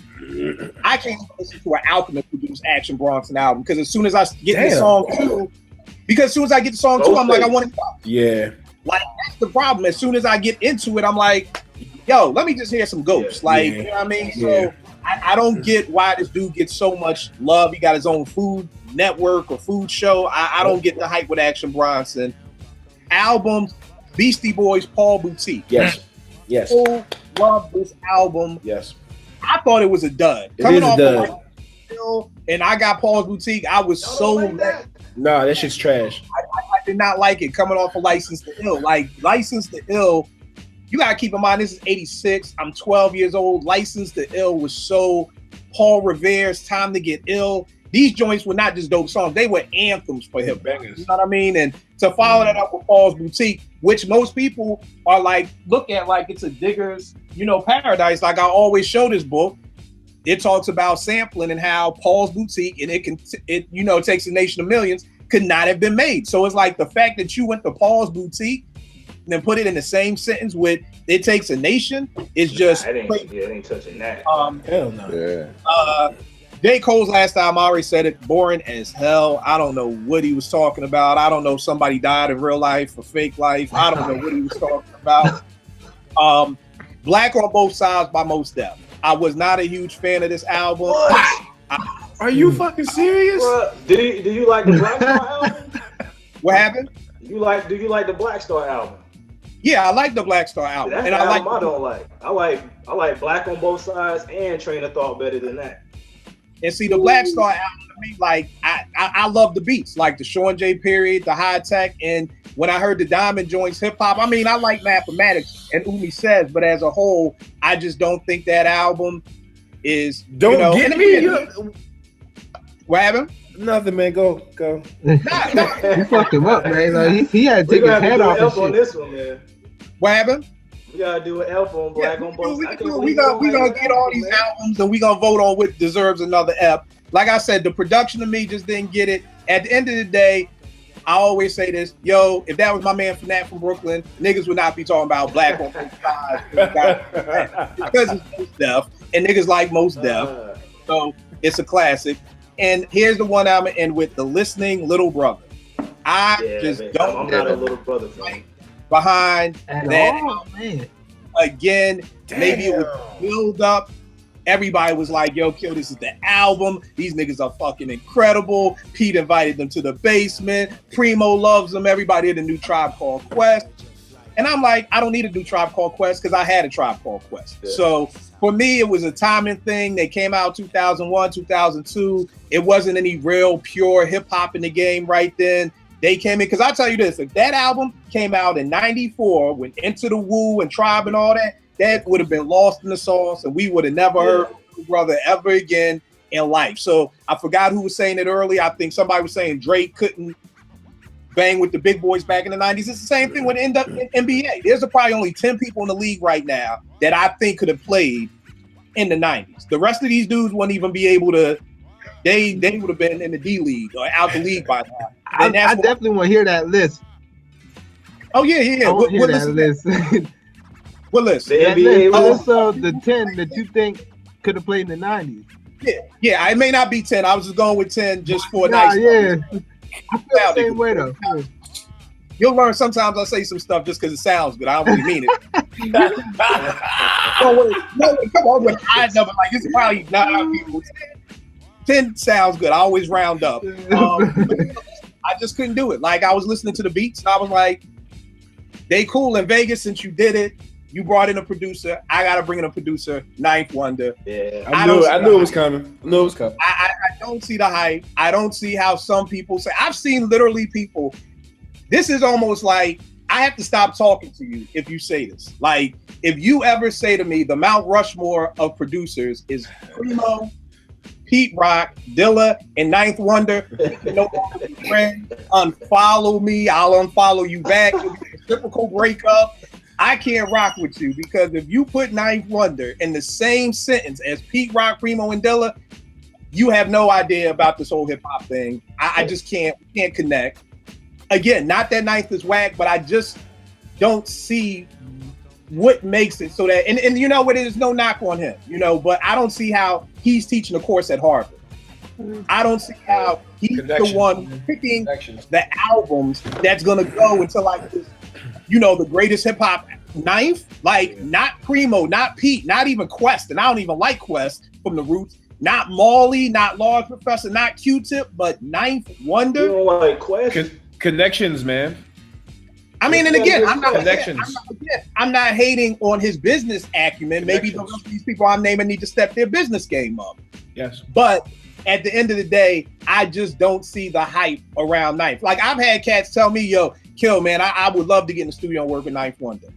I can't listen to an Alchemist produced Action Bronson album because as soon as I get the song two, I'm like, I want to talk. Yeah. Like, that's the problem. As soon as I get into it, I'm like, yo, let me just hear some Ghosts. You know what I mean? So I don't get why this dude gets so much love. He got his own food network or food show. I don't get the hype with Action Bronson. Albums, Beastie Boys, Paul Boutique. Yes. People love this album. Yes. I thought it was a dud. Coming off a dud. And I got Paul's Boutique. I was Nah, that shit's trash. I did not like it coming off of License to Ill. Like, License to Ill, you gotta keep in mind, this is 86. I'm 12 years old. License to Ill was so Paul Revere's Time to Get Ill. These joints were not just dope songs. They were anthems for hip hop. You know what I mean? And to follow that up with Paul's Boutique, which most people are like, look at like it's a digger's, paradise. Like I always show this book. It talks about sampling and how Paul's Boutique, and it takes a nation of millions, could not have been made. So it's like the fact that you went to Paul's Boutique and then put it in the same sentence with It Takes a Nation is just. It ain't touching that. Hell no. Yeah. J. Cole's last time, I already said it, boring as hell. I don't know what he was talking about. I don't know if somebody died in real life or fake life. I don't know what he was talking about. Black on Both Sides by Mos Def. I was not a huge fan of this album. Are you fucking serious? Bruh, did you like the Black Star album? What happened? Do you like the Black Star album? Yeah, I like the Black Star album. That's and the I album I don't like. I like Black on Both Sides and Train of Thought better than that. And see, the Black Star album to me, like I love the beats, like the Sean J period, the high tech, and when I heard the Diamond joints, hip hop. I mean, I like Mathematics and Umi Says, but as a whole, I just don't think that album is. Don't get me. What happened? Nothing, man. Go. You fucked him up, man. Like, he had to take his head off and shit. On this one, man. What happened? We gotta do an F on Black on Both. We gonna get all these albums and we gonna vote on what deserves another F. Like I said, the production to me just didn't get it. At the end of the day, I always say this, yo, if that was my man Fnat from Brooklyn, niggas would not be talking about Black on Both Sides because it's Most Def, and niggas like Most Def. So it's a classic. And here's the one I'm gonna end with: The Listening Little Brother. I'm not a Little Brother fan. Behind at that all, man. Again, maybe it was build up. Everybody was like, yo, Kill, this is the album. These niggas are fucking incredible. Pete invited them to the basement. Primo loves them. Everybody had a new Tribe Called Quest. And I'm like, I don't need a new Tribe Called Quest because I had a Tribe Called Quest. Yeah. So for me, it was a timing thing. They came out 2001, 2002. It wasn't any real pure hip hop in the game right then. They came in, because I'll tell you this, if that album came out in 94, when Into the Wu and Tribe and all that, that would have been lost in the sauce, and we would have never heard Little Brother ever again in life. So I forgot who was saying it earlier. I think somebody was saying Drake couldn't bang with the big boys back in the 90s. It's the same thing with NBA. There's probably only 10 people in the league right now that I think could have played in the 90s. The rest of these dudes wouldn't even be able to. They would have been in the D League or out the league by now. I definitely want to hear that list. Oh yeah. What list? What list? The NBA list of the 10 that you think could have played in the 90s. Yeah. It may not be 10. I was just going with 10 just for a nice. Yeah. I feel the same way though. You'll learn sometimes I say some stuff just because it sounds good. I don't really mean it. No, come on with a high number. Like it's probably not how people. 10 sounds good. I always round up. I just couldn't do it. Like I was listening to the beats and I was like, they cool in Vegas since you did it. You brought in a producer. I gotta bring in a producer. Ninth Wonder. Yeah, I knew it was coming. I don't see the hype. I don't see how some people say. I've seen literally people. This is almost like I have to stop talking to you if you say this. Like if you ever say to me, the Mount Rushmore of producers is Primo, Pete Rock, Dilla, and Ninth Wonder. No longer be friends. Unfollow me. I'll unfollow you back. It'll be a typical breakup. I can't rock with you because if you put Ninth Wonder in the same sentence as Pete Rock, Primo, and Dilla, you have no idea about this whole hip hop thing. I just can't connect. Again, not that Ninth is whack, but I just don't see what makes it so that, and you know what, there's no knock on him, you know, but I don't see how he's teaching a course at Harvard. I don't see how he's the one picking the albums that's gonna go into like this, you know, the greatest hip hop. Ninth, like not Primo, not Pete, not even Quest, and I don't even like Quest from the Roots. Not Marley, not Large Professor, not Q-Tip, but Ninth Wonder. You don't like Quest? Connections, man. I mean, and again, I'm not hating on his business acumen. Maybe the rest of these people I'm naming need to step their business game up. Yes. But at the end of the day, I just don't see the hype around Ninth. Like I've had cats tell me, yo, Kill, man, I would love to get in the studio and work with Ninth Wonder.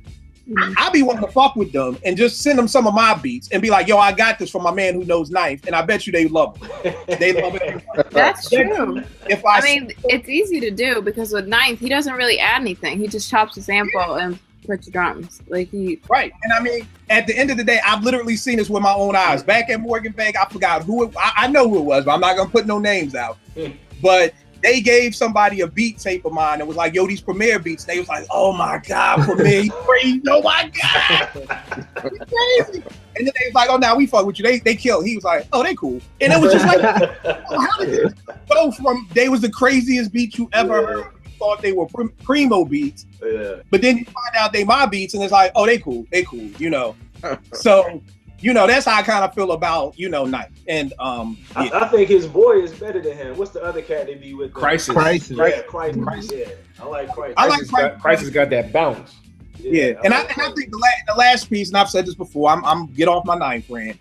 I'll be wanting to fuck with them and just send them some of my beats and be like, yo, I got this from my man who knows Ninth, and I bet you they love it. They love it. That's true. I mean, it's easy to do because with Ninth, he doesn't really add anything. He just chops a sample and puts drums. Right. And I mean, at the end of the day, I've literally seen this with my own eyes. Back at Morgan Bank, I forgot who it was. I know who it was, but I'm not going to put no names out. But they gave somebody a beat tape of mine and was like, yo, these Premiere beats. And they was like, oh my God, Premiere, you crazy. Oh my God. You're crazy. And then they was like, oh, now we fuck with you. They killed. He was like, oh, they cool. And it was just like, how did this go from they was the craziest beats you ever heard? You thought they were Primo beats. Yeah. But then you find out they my beats and it's like, oh, they cool, you know. So you know, that's how I kind of feel about, you know, Knife. And I think his boy is better than him. What's the other cat they be with? Crisis. Yeah, Crisis. Yeah, I like Crisis. I like Crisis. Crisis got that bounce. Yeah, and I think the last piece, and I've said this before, I'm get off my Knife rant.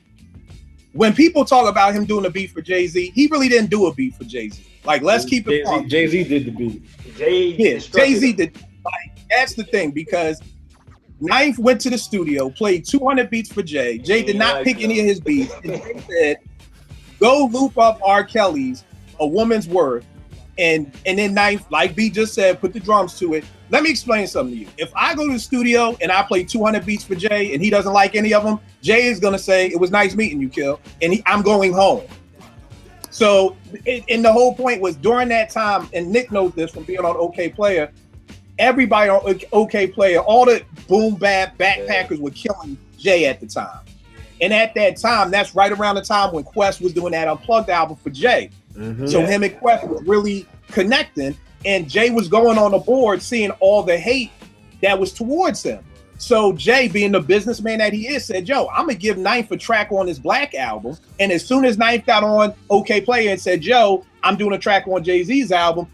When people talk about him doing a beat for Jay-Z, he really didn't do a beat for Jay-Z. Like, let's keep it funky. Jay-Z did the beat. Jay-Z did. Like, that's the thing, because Knife went to the studio, played 200 beats for Jay. Jay did not pick any of his beats. And Jay said, go loop up R. Kelly's A Woman's Worth. And then Knife, like B just said, put the drums to it. Let me explain something to you. If I go to the studio and I play 200 beats for Jay and he doesn't like any of them, Jay is going to say, it was nice meeting you, Kill. And I'm going home. So, and the whole point was during that time, and Nick knows this from being on OK Player, everybody on OK Player, all the boom bap backpackers were killing Jay at the time. And at that time, that's right around the time when Quest was doing that Unplugged album for Jay. Mm-hmm. So him and Quest was really connecting, and Jay was going on the board seeing all the hate that was towards him. So Jay, being the businessman that he is, said, yo, I'm gonna give Knife a track on this Black album. And as soon as Knife got on OK Player and said, yo, I'm doing a track on Jay-Z's album,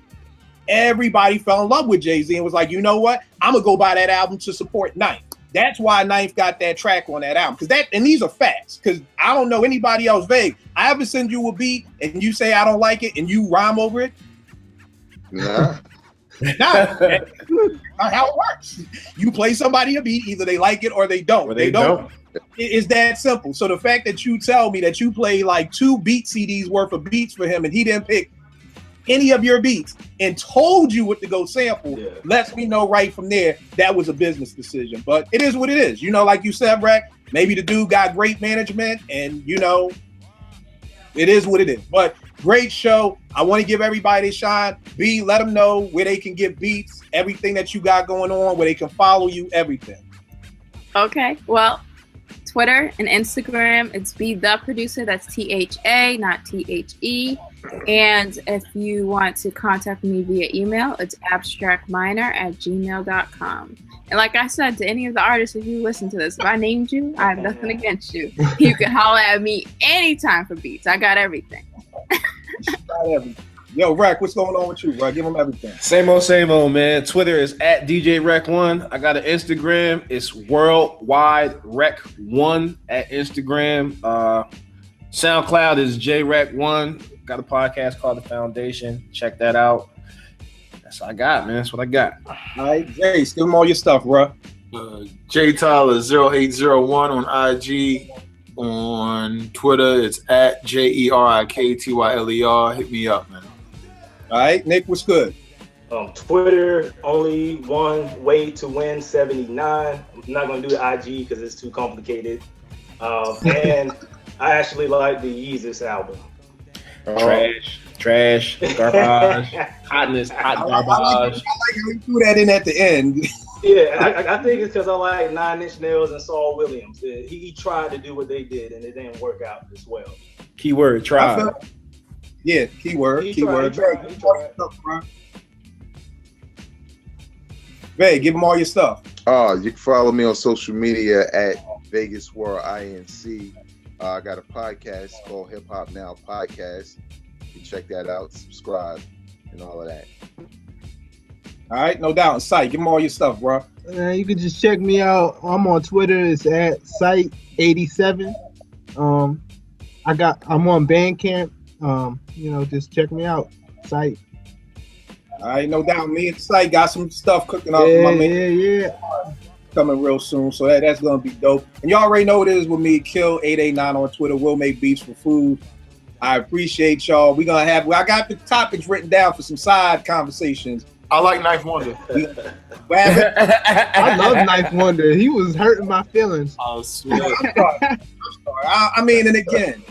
everybody fell in love with Jay-Z and was like, you know what? I'm gonna go buy that album to support Knife. That's why Knife got that track on that album. And these are facts, because I don't know anybody else vague. I ever send you a beat and you say I don't like it and you rhyme over it? Nah. Nah. That's not how it works. You play somebody a beat, either they like it or they don't. Or they don't. It's that simple. So the fact that you tell me that you play like 2 beat CDs worth of beats for him and he didn't pick any of your beats and told you what to go sample, lets me know right from there that was a business decision. But it is what it is. You know, like you said, Rack, maybe the dude got great management and, you know, it is what it is. But great show. I want to give everybody a shine. B, let them know where they can get beats, everything that you got going on, where they can follow you, everything. Okay, well, Twitter and Instagram, it's Be The Producer. That's THA, not THE. And if you want to contact me via email, it's abstractminor@gmail.com. And like I said to any of the artists, if you listen to this, if I named you, I have nothing against you. You can holler at me anytime for beats. I got everything. Yo, Rack, what's going on with you, bro? Give them everything. Same old, man. Twitter is at DJRec1. I got an Instagram. It's Worldwide Rec1 at Instagram. SoundCloud is JRec1. Got a podcast called The Foundation. Check that out. That's what I got, man. That's what I got. All right, Jace, give them all your stuff, bro. J Tyler 0801 on IG. On Twitter, it's at JERIKTYLER. Hit me up, man. All right, Nick, what's good? Twitter, only one way to win 79. I'm not gonna do the IG because it's too complicated. And I actually like the Yeezus album. Trash, garbage, hotness, hot garbage. I like how you threw that in at the end. Yeah, I think it's because I like 9 Inch Nails and Saul Williams. He tried to do what they did and it didn't work out as well. Keyword, try. Yeah, keyword. He tried. Hey, give them all your stuff. You can follow me on social media at Vegas World INC. I got a podcast called Hip Hop Now Podcast. You can check that out, subscribe, and all of that. All right, no doubt. Sight, give them all your stuff, bro. You can just check me out. I'm on Twitter. It's at Sight87. I'm on Bandcamp. Just check me out. Sight. All right, no doubt. Me and Sight got some stuff cooking up. My man. Yeah. Coming real soon, so that's gonna be dope. And y'all already know what it is with me, Kill 889 on Twitter. We'll make beats for food. I appreciate y'all. I got the topics written down for some side conversations. I like Knife Wonder. I love Knife Wonder. He was hurting my feelings. Oh, sweet. I'm sorry. I mean, and again,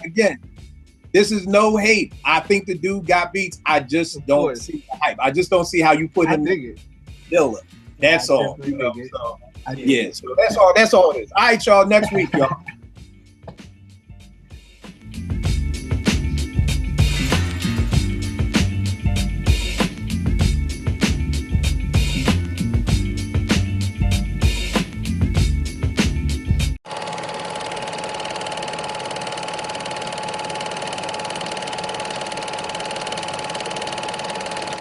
this is no hate. I think the dude got beats. I just don't see the hype. I just don't see how you put him in Dilla. That's all. So that's all it is. All right, y'all. Next week, y'all.